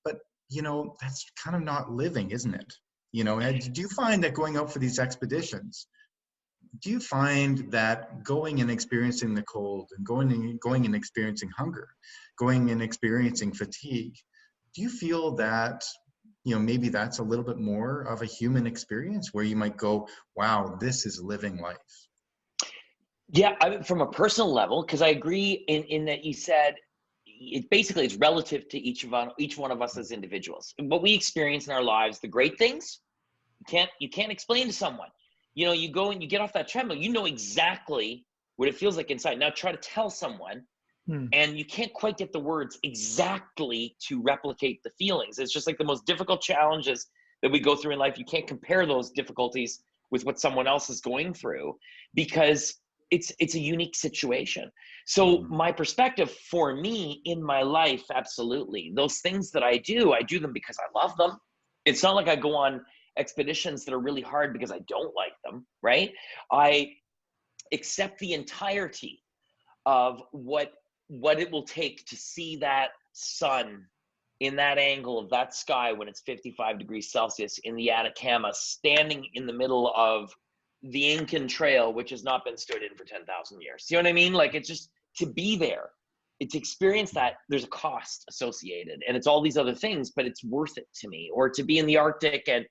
But that's kind of not living, isn't it? And do you find that going out for these expeditions, do you find that going and experiencing the cold, and going and experiencing hunger, going and experiencing fatigue, do you feel that maybe that's a little bit more of a human experience where you might go, wow, this is living life? Yeah, I mean, from a personal level, because I agree in that you said it's relative to each one of us as individuals. What we experience in our lives, the great things, you can't explain to someone. You go and you get off that treadmill, you know exactly what it feels like inside. Now try to tell someone, and you can't quite get the words exactly to replicate the feelings. It's just like the most difficult challenges that we go through in life. You can't compare those difficulties with what someone else is going through, because it's a unique situation. So my perspective for me in my life, absolutely. Those things that I do them because I love them. It's not like I go on expeditions that are really hard because I don't like them, right? I accept the entirety of what it will take to see that sun in that angle of that sky when it's 55 degrees Celsius in the Atacama, standing in the middle of the Incan Trail, which has not been stood in for 10,000 years. You know what I mean? Like, it's just to be there, to experience that. There's a cost associated, and it's all these other things, but it's worth it to me. Or to be in the Arctic and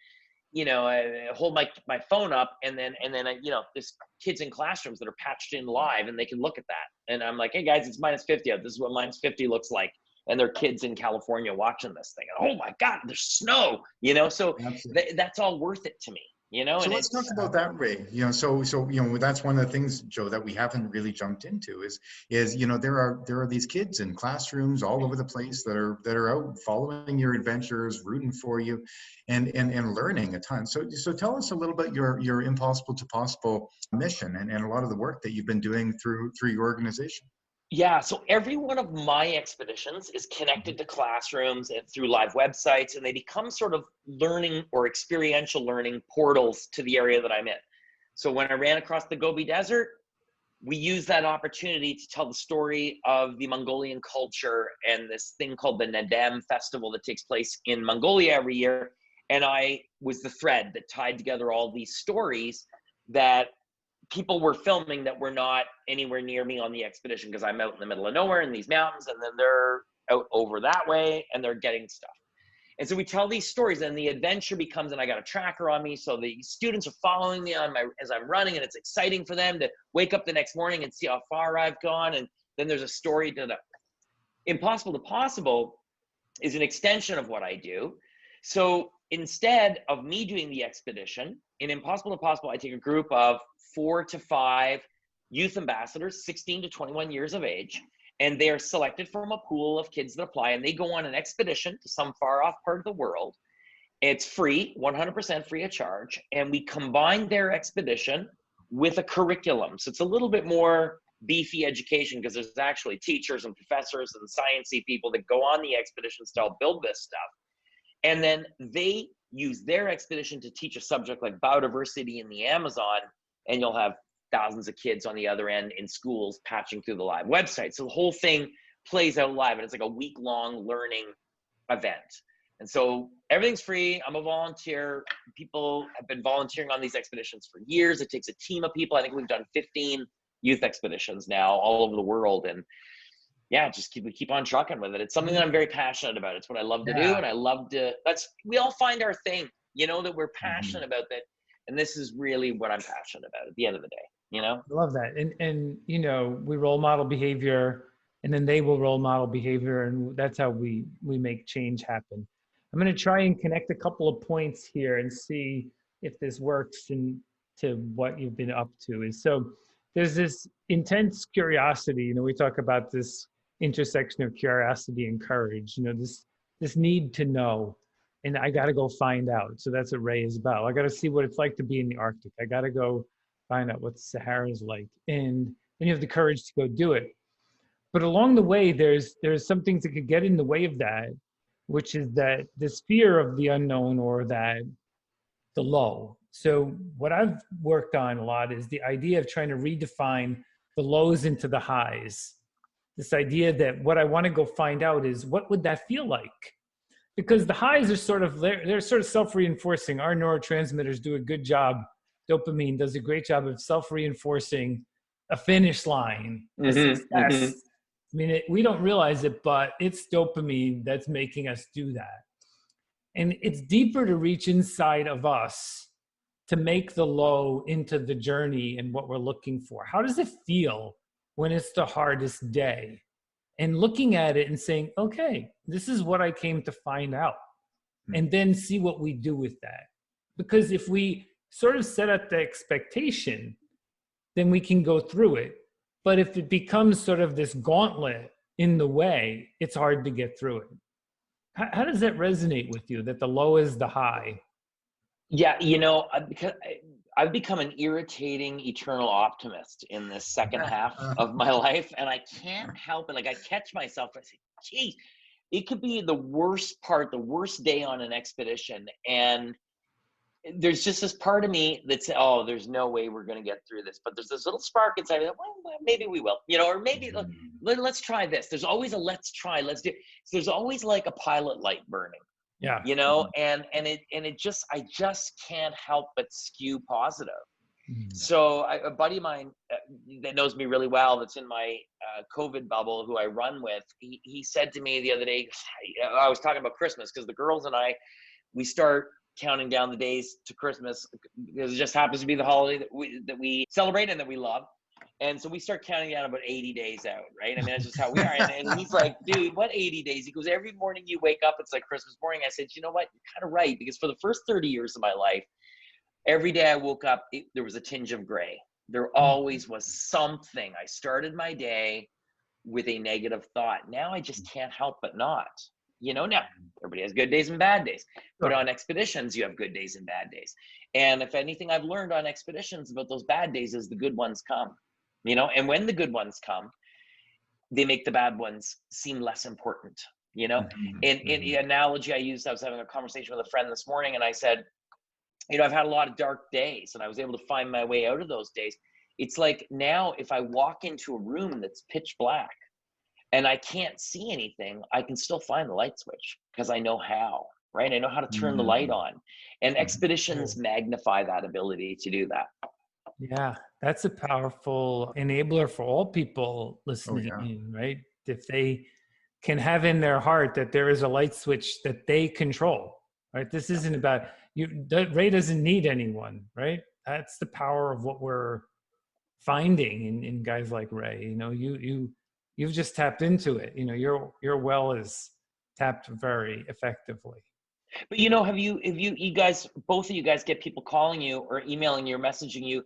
I hold my phone up, and then there's kids in classrooms that are patched in live, and they can look at that, and I'm like, hey guys, it's -50 out. This is what -50 looks like, and there are kids in California watching this thing, and oh my God, there's snow. So that's all worth it to me. So And let's talk about that, Ray. So that's one of the things, Joe, that we haven't really jumped into is there are these kids in classrooms all over the place that are out following your adventures, rooting for you, and learning a ton. So tell us a little bit your Impossible to Possible mission and a lot of the work that you've been doing through your organization. Yeah, so every one of my expeditions is connected to classrooms and through live websites, and they become sort of learning or experiential learning portals to the area that I'm in. So when I ran across the Gobi Desert, we used that opportunity to tell the story of the Mongolian culture and this thing called the Nadam festival that takes place in Mongolia every year. And I was the thread that tied together all these stories that people were filming that were not anywhere near me on the expedition, because I'm out in the middle of nowhere in these mountains, and then they're out over that way and they're getting stuff. And so we tell these stories, and the adventure becomes, and I got a tracker on me, so the students are following me as I'm running, and it's exciting for them to wake up the next morning and see how far I've gone. And then there's a story to the Impossible to Possible is an extension of what I do. So instead of me doing the expedition, in Impossible to Possible, I take a group of 4 to 5 youth ambassadors, 16 to 21 years of age, and they are selected from a pool of kids that apply, and they go on an expedition to some far off part of the world. It's free, 100% free of charge, and we combine their expedition with a curriculum. So it's a little bit more beefy education, because there's actually teachers and professors and sciencey people that go on the expeditions to help build this stuff. And then they use their expedition to teach a subject like biodiversity in the Amazon, and you'll have thousands of kids on the other end in schools patching through the live website. So the whole thing plays out live, and it's like a week-long learning event. And so everything's free. I'm a volunteer. People have been volunteering on these expeditions for years. It takes a team of people. I think we've done 15 youth expeditions now all over the world. And yeah, we keep on trucking with it. It's something that I'm very passionate about. It's what I love to do. And I love to, we all find our thing, that we're passionate about that. And this is really what I'm passionate about at the end of the day, I love that. And we role model behavior, and then they will role model behavior. And that's how we make change happen. I'm going to try and connect a couple of points here and see if this works to what you've been up to. So there's this intense curiosity. We talk about this intersection of curiosity and courage, this need to know, and I got to go find out. So that's what Ray is about. I got to see what it's like to be in the Arctic. I got to go find out what the Sahara is like, and then you have the courage to go do it. But along the way, there's some things that could get in the way of that, which is that this fear of the unknown, or that the low. So what I've worked on a lot is the idea of trying to redefine the lows into the highs. This idea that what I want to go find out is, what would that feel like? Because the highs are they're sort of self-reinforcing. Our neurotransmitters do a good job. Dopamine does a great job of self-reinforcing a finish line, a success. I mean, we don't realize it, but it's dopamine that's making us do that. And it's deeper to reach inside of us to make the low into the journey and what we're looking for. How does it feel when it's the hardest day? And looking at it and saying, okay, this is what I came to find out. And then see what we do with that. Because if we sort of set up the expectation, then we can go through it. But if it becomes sort of this gauntlet in the way, it's hard to get through it. How does that resonate with you, that the low is the high? Yeah, because I've become an irritating eternal optimist in this second half of my life, and I can't help it. Like, I catch myself, I say, geez, it could be the worst day on an expedition, and there's just this part of me that says, oh, there's no way we're going to get through this. But there's this little spark inside me that, well, maybe we will, or maybe let's try this. There's always a let's try, let's do. So there's always like a pilot light burning. Yeah. And it just, I just can't help but skew positive. So a buddy of mine that knows me really well, that's in my COVID bubble, who I run with, he said to me the other day, I was talking about Christmas, because the girls and I, we start counting down the days to Christmas, because it just happens to be the holiday that we celebrate and that we love. And so we start counting down about 80 days out, right? I mean, that's just how we are. And he's like, dude, what 80 days? He goes, every morning you wake up, it's like Christmas morning. I said, you know what? You're kind of right. Because for the first 30 years of my life, every day I woke up, there was a tinge of gray. There always was something. I started my day with a negative thought. Now I just can't help but not. Now everybody has good days and bad days, but on expeditions, you have good days and bad days. And if anything I've learned on expeditions about those bad days is the good ones come, and when the good ones come, they make the bad ones seem less important, And the analogy I used, I was having a conversation with a friend this morning, and I said, I've had a lot of dark days, and I was able to find my way out of those days. It's like now, if I walk into a room that's pitch black, and I can't see anything, I can still find the light switch, because I know how, right? I know how to turn the light on. And expeditions magnify that ability to do that. Yeah, that's a powerful enabler for all people listening in, right? If they can have in their heart that there is a light switch that they control, right? This isn't about you. Ray doesn't need anyone, right? That's the power of what we're finding in guys like Ray. You've just tapped into it. Your well is tapped very effectively. But have you guys, both of you guys, get people calling you or emailing you or messaging you,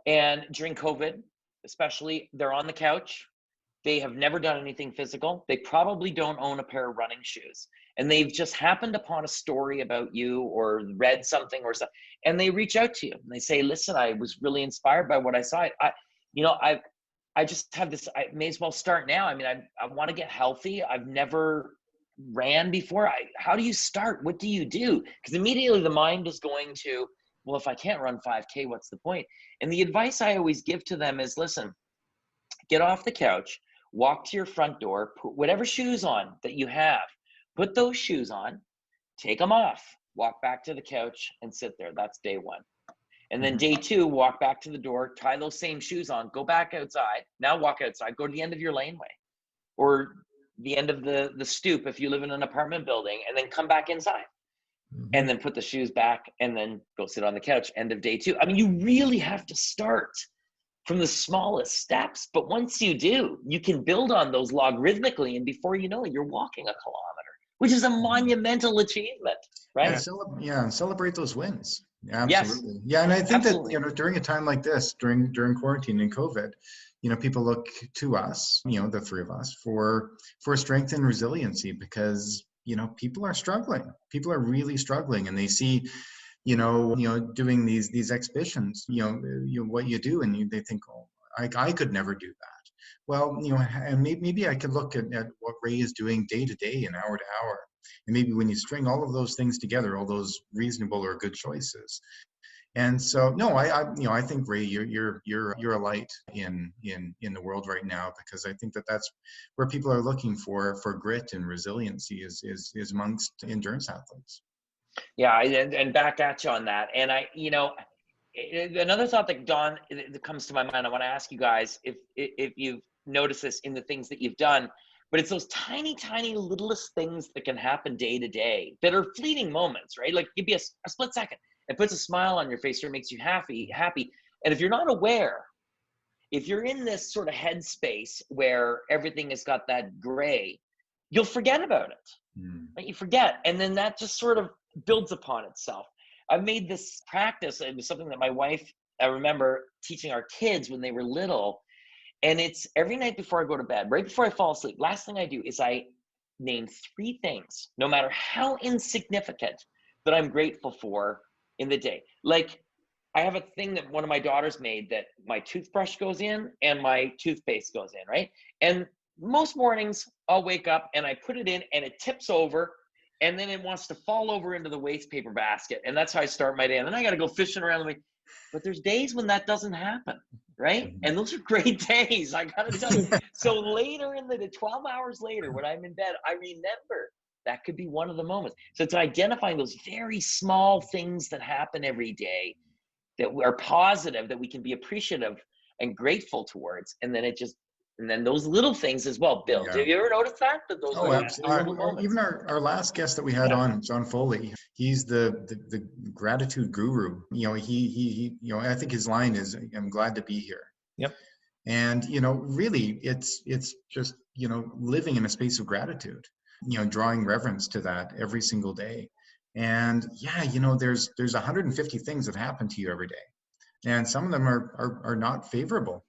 and during COVID, especially, they're on the couch, they have never done anything physical, they probably don't own a pair of running shoes, and they've just happened upon a story about you or read something or something, and they reach out to you and they say, listen, I was really inspired by what I saw. I just have this, I may as well start now. I mean, I want to get healthy. I've never ran before. How do you start? What do you do? Because immediately the mind is going to, well, if I can't run 5K, what's the point? And the advice I always give to them is, listen, get off the couch, walk to your front door, put whatever shoes on that you have, put those shoes on, take them off, walk back to the couch and sit there. That's day one. And then day two, walk back to the door, tie those same shoes on, go back outside. Now walk outside, go to the end of your laneway or the end of the stoop if you live in an apartment building, and then come back inside and then put the shoes back and then go sit on the couch. End of day two. I mean, you really have to start from the smallest steps. But once you do, you can build on those logarithmically. And before you know it, you're walking a kilometer, which is a monumental achievement, right? And celebrate those wins. Yeah, absolutely. Yes. Yeah, and I think that during a time like this, during quarantine and COVID, people look to us, the three of us, for strength and resiliency, because people are struggling. People are really struggling, and they see doing these exhibitions, what you do, and they think, oh, I could never do that. Well, and maybe I could look at what Ray is doing day to day and hour to hour, and maybe when you string all of those things together, all those reasonable or good choices. And so, no, I think, Ray, you're a light in the world right now, because I think that's where people are looking for grit and resiliency is amongst endurance athletes. Yeah, and back at you on that. And another thought that comes to my mind, I want to ask you guys if you've noticed this in the things that you've done, but it's those tiny, tiny littlest things that can happen day to day that are fleeting moments, right? Like, give you a split second. It puts a smile on your face or makes you happy. And if you're not aware, if you're in this sort of headspace where everything has got that gray, you'll forget about it. Right? You forget. And then that just sort of builds upon itself. I've made this practice. It was something that my wife, I remember teaching our kids when they were little. And it's every night before I go to bed, right before I fall asleep, last thing I do is I name 3 things, no matter how insignificant, that I'm grateful for in the day. Like, I have a thing that one of my daughters made that my toothbrush goes in and my toothpaste goes in, right? And most mornings I'll wake up and I put it in and it tips over, and then it wants to fall over into the waste paper basket. And that's how I start my day. And then I got to go fishing around the way. But there's days when that doesn't happen, right? And those are great days, I got to tell you. So later in the 12 hours later, when I'm in bed, I remember that could be one of the moments. So it's identifying those very small things that happen every day that are positive, that we can be appreciative and grateful towards. And then those little things as well build. Yeah. Have you ever noticed that? Those absolutely. Even our last guest that we had on, John Foley, he's the gratitude guru. He I think his line is, "I'm glad to be here." Yep. And really, it's just living in a space of gratitude. Drawing reverence to that every single day. And there's 150 things that happen to you every day, and some of them are not favorable.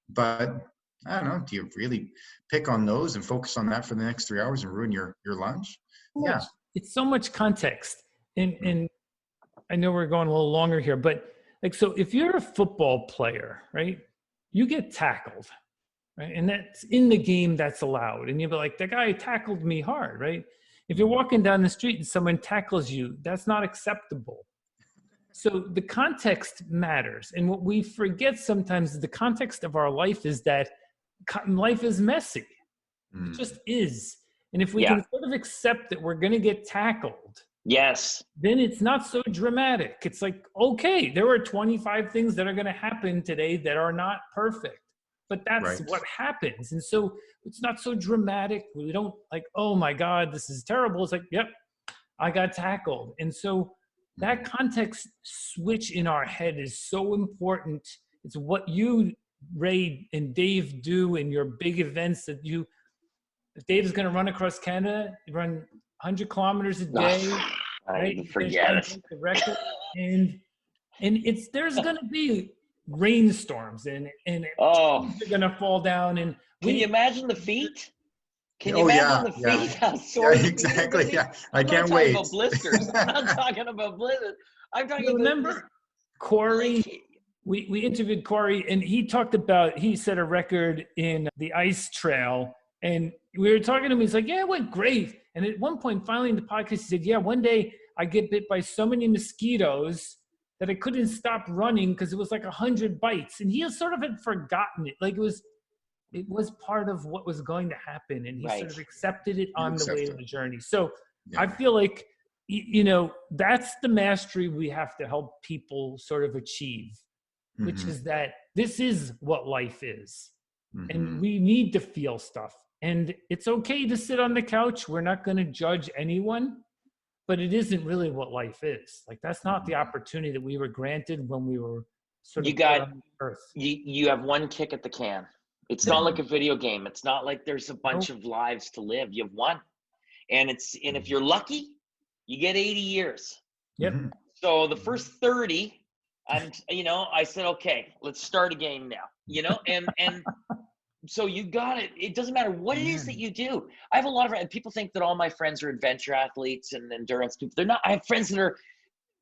But I don't know, do you really pick on those and focus on that for the next 3 hours and ruin your lunch? Yeah. It's so much context. And I know we're going a little longer here, but so if you're a football player, right, you get tackled, right? And that's in the game, that's allowed. And you'll be like, that guy tackled me hard, right? If you're walking down the street and someone tackles you, that's not acceptable. So the context matters. And what we forget sometimes is the context of our life is that life is messy. It just is. And if we can sort of accept that we're going to get tackled, then it's not so dramatic. It's like, okay, there are 25 things that are going to happen today that are not perfect, but that's what happens. And so it's not so dramatic. We don't like, oh my God, this is terrible. It's like, yep, I got tackled. And so that context switch in our head is so important. It's what you, Ray and Dave, do in your big events that if Dave's going to run across Canada, run 100 kilometers a day, right? Forget it. The record. And there's going to be rainstorms and they're going to fall down. And can you imagine the feet? Can you imagine the feet? How sore exactly. Yeah, I can't wait. I'm not talking about blisters. I'm not talking about blizzards. I'm talking about. Remember, Corey? We interviewed Corey, and he set a record in the ice trail, and we were talking to him. He's like, "Yeah, it went great." And at one point, finally in the podcast, he said, "Yeah, one day I get bit by so many mosquitoes that I couldn't stop running because it was like 100 bites." And he sort of had forgotten it. Like it was part of what was going to happen, and he sort of accepted it on the way of the journey. So I feel like, that's the mastery we have to help people sort of achieve, which is that this is what life is. And we need to feel stuff. And it's okay to sit on the couch. We're not going to judge anyone, but it isn't really what life is. Like, that's not the opportunity that we were granted when we were sort of on Earth. You have one kick at the can. It's not like a video game. It's not like there's a bunch of lives to live. You have one. And if you're lucky, you get 80 years. Yep. So the first 30, I said, okay, let's start a game now. you know, and so you got it. It doesn't matter what it is that you do. I have a lot of people think that all my friends are adventure athletes and endurance people. They're not. I have friends that are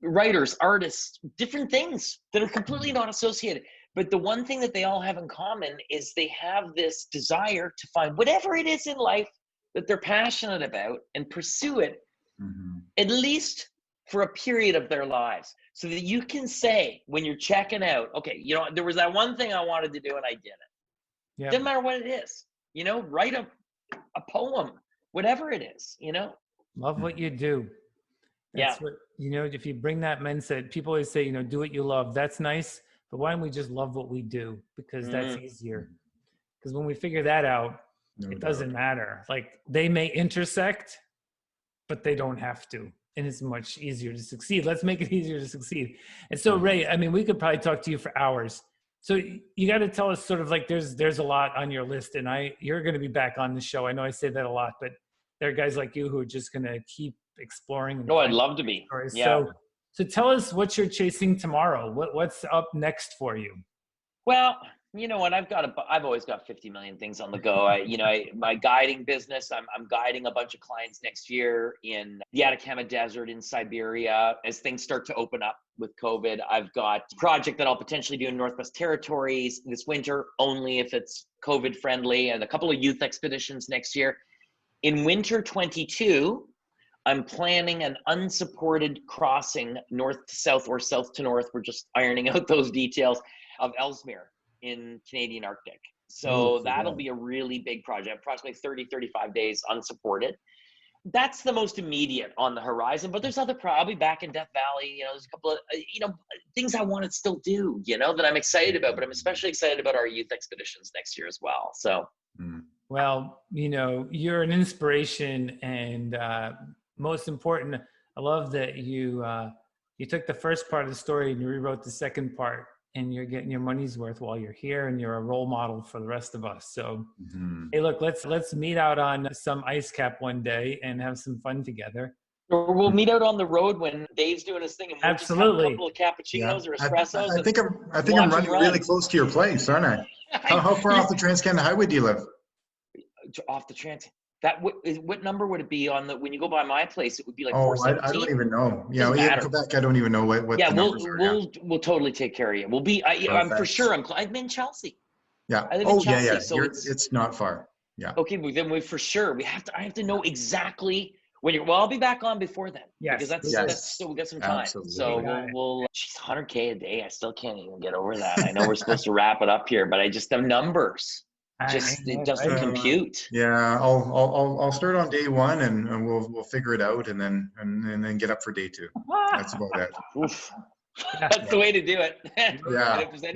writers, artists, different things that are completely not associated. But the one thing that they all have in common is they have this desire to find whatever it is in life that they're passionate about and pursue it, at least for a period of their lives, so that you can say when you're checking out, okay, you know, there was that one thing I wanted to do and I did it. Yeah. Doesn't matter what it is, you know, write a poem, whatever it is, you know. Love what you do. That's what, you know, if you bring that mindset, people always say, you know, do what you love. That's nice. But why don't we just love what we do? Because that's easier. Because when we figure that out, it doesn't matter. Like, they may intersect, but they don't have to. And it's much easier to succeed. Let's make it easier to succeed. And so, Ray, I mean, we could probably talk to you for hours. So you got to tell us sort of like, there's a lot on your list, and you're going to be back on the show. I know I say that a lot, but there are guys like you who are just going to keep exploring. No, I'd love to be. Yeah. So tell us what you're chasing tomorrow. What's up next for you? Well, you know what? I've always got 50 million things on the go. My guiding business, I'm guiding a bunch of clients next year in the Atacama Desert in Siberia as things start to open up with COVID. I've got a project that I'll potentially do in Northwest Territories this winter, only if it's COVID friendly, and a couple of youth expeditions next year. In winter 22, I'm planning an unsupported crossing north to south or south to north. We're just ironing out those details of Ellesmere in Canadian Arctic. So that'll be a really big project, approximately 30, 35 days unsupported. That's the most immediate on the horizon, but there's other, I'll be back in Death Valley. You know, there's a couple of, things I want to still do, that I'm excited about, but I'm especially excited about our youth expeditions next year as well. So. Well, you're an inspiration, and most important, I love that you took the first part of the story and you rewrote the second part, and you're getting your money's worth while you're here, and you're a role model for the rest of us. So, hey, look, let's meet out on some ice cap one day and have some fun together. Or we'll meet out on the road when Dave's doing his thing, and we'll absolutely just have a couple of cappuccinos or espressos. I think I'm running really close to your place, aren't I? How far off the Trans-Canada Highway do you live? Off the Trans. What number would it be on when you go by my place? It would be like 417. I don't even know. In Quebec, I don't even know what the numbers are. We'll totally take care of you. We'll be. I'm for sure. I'm in Chelsea. Yeah. I live in Chelsea, yeah. So it's not far. Yeah. Okay, well, then we for sure. I have to know exactly when you're. Well, I'll be back on before then. Yes. Because that's still, we got some time. Absolutely. So we'll. Geez, $100K a day. I still can't even get over that. I know we're supposed to wrap it up here, but the numbers. It doesn't compute. Yeah, I'll start on day one, and we'll figure it out, and then get up for day two. That's about it. Oof. That's the way to do it. Yeah.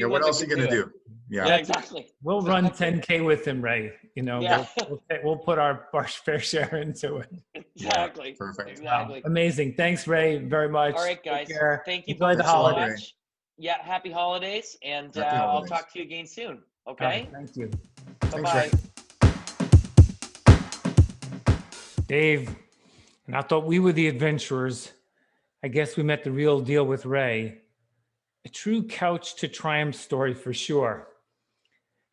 What else are you gonna do? Yeah, exactly. We'll run 10K with him, Ray. We'll put our fair share into it. Exactly. Yeah, perfect. Exactly. Amazing. Thanks, Ray, very much. All right, guys. Thank you. Enjoy the holiday. Much. Yeah, happy holidays, and I'll talk to you again soon. Okay. Thank you. Bye-bye. Dave, and I thought we were the adventurers. I guess we met the real deal with Ray. A true couch to triumph story for sure.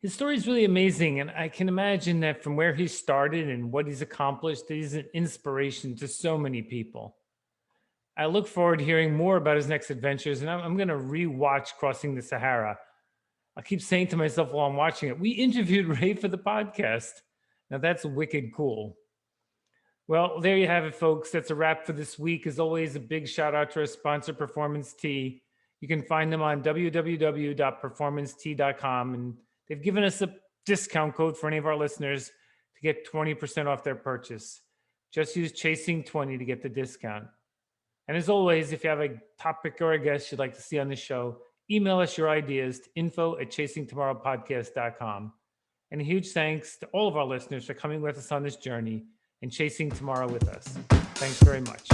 His story is really amazing, and I can imagine that from where he started and what he's accomplished, he's an inspiration to so many people. I look forward to hearing more about his next adventures, and I'm going to rewatch Crossing the Sahara. I keep saying to myself while I'm watching it, we interviewed Ray for the podcast. Now that's wicked cool. Well, there you have it, folks. That's a wrap for this week. As always, a big shout out to our sponsor, Performance Tea. You can find them on www.performancetea.com. And they've given us a discount code for any of our listeners to get 20% off their purchase. Just use Chasing20 to get the discount. And as always, if you have a topic or a guest you'd like to see on the show, email us your ideas to info@chasingtomorrowpodcast.com. And a huge thanks to all of our listeners for coming with us on this journey and chasing tomorrow with us. Thanks very much.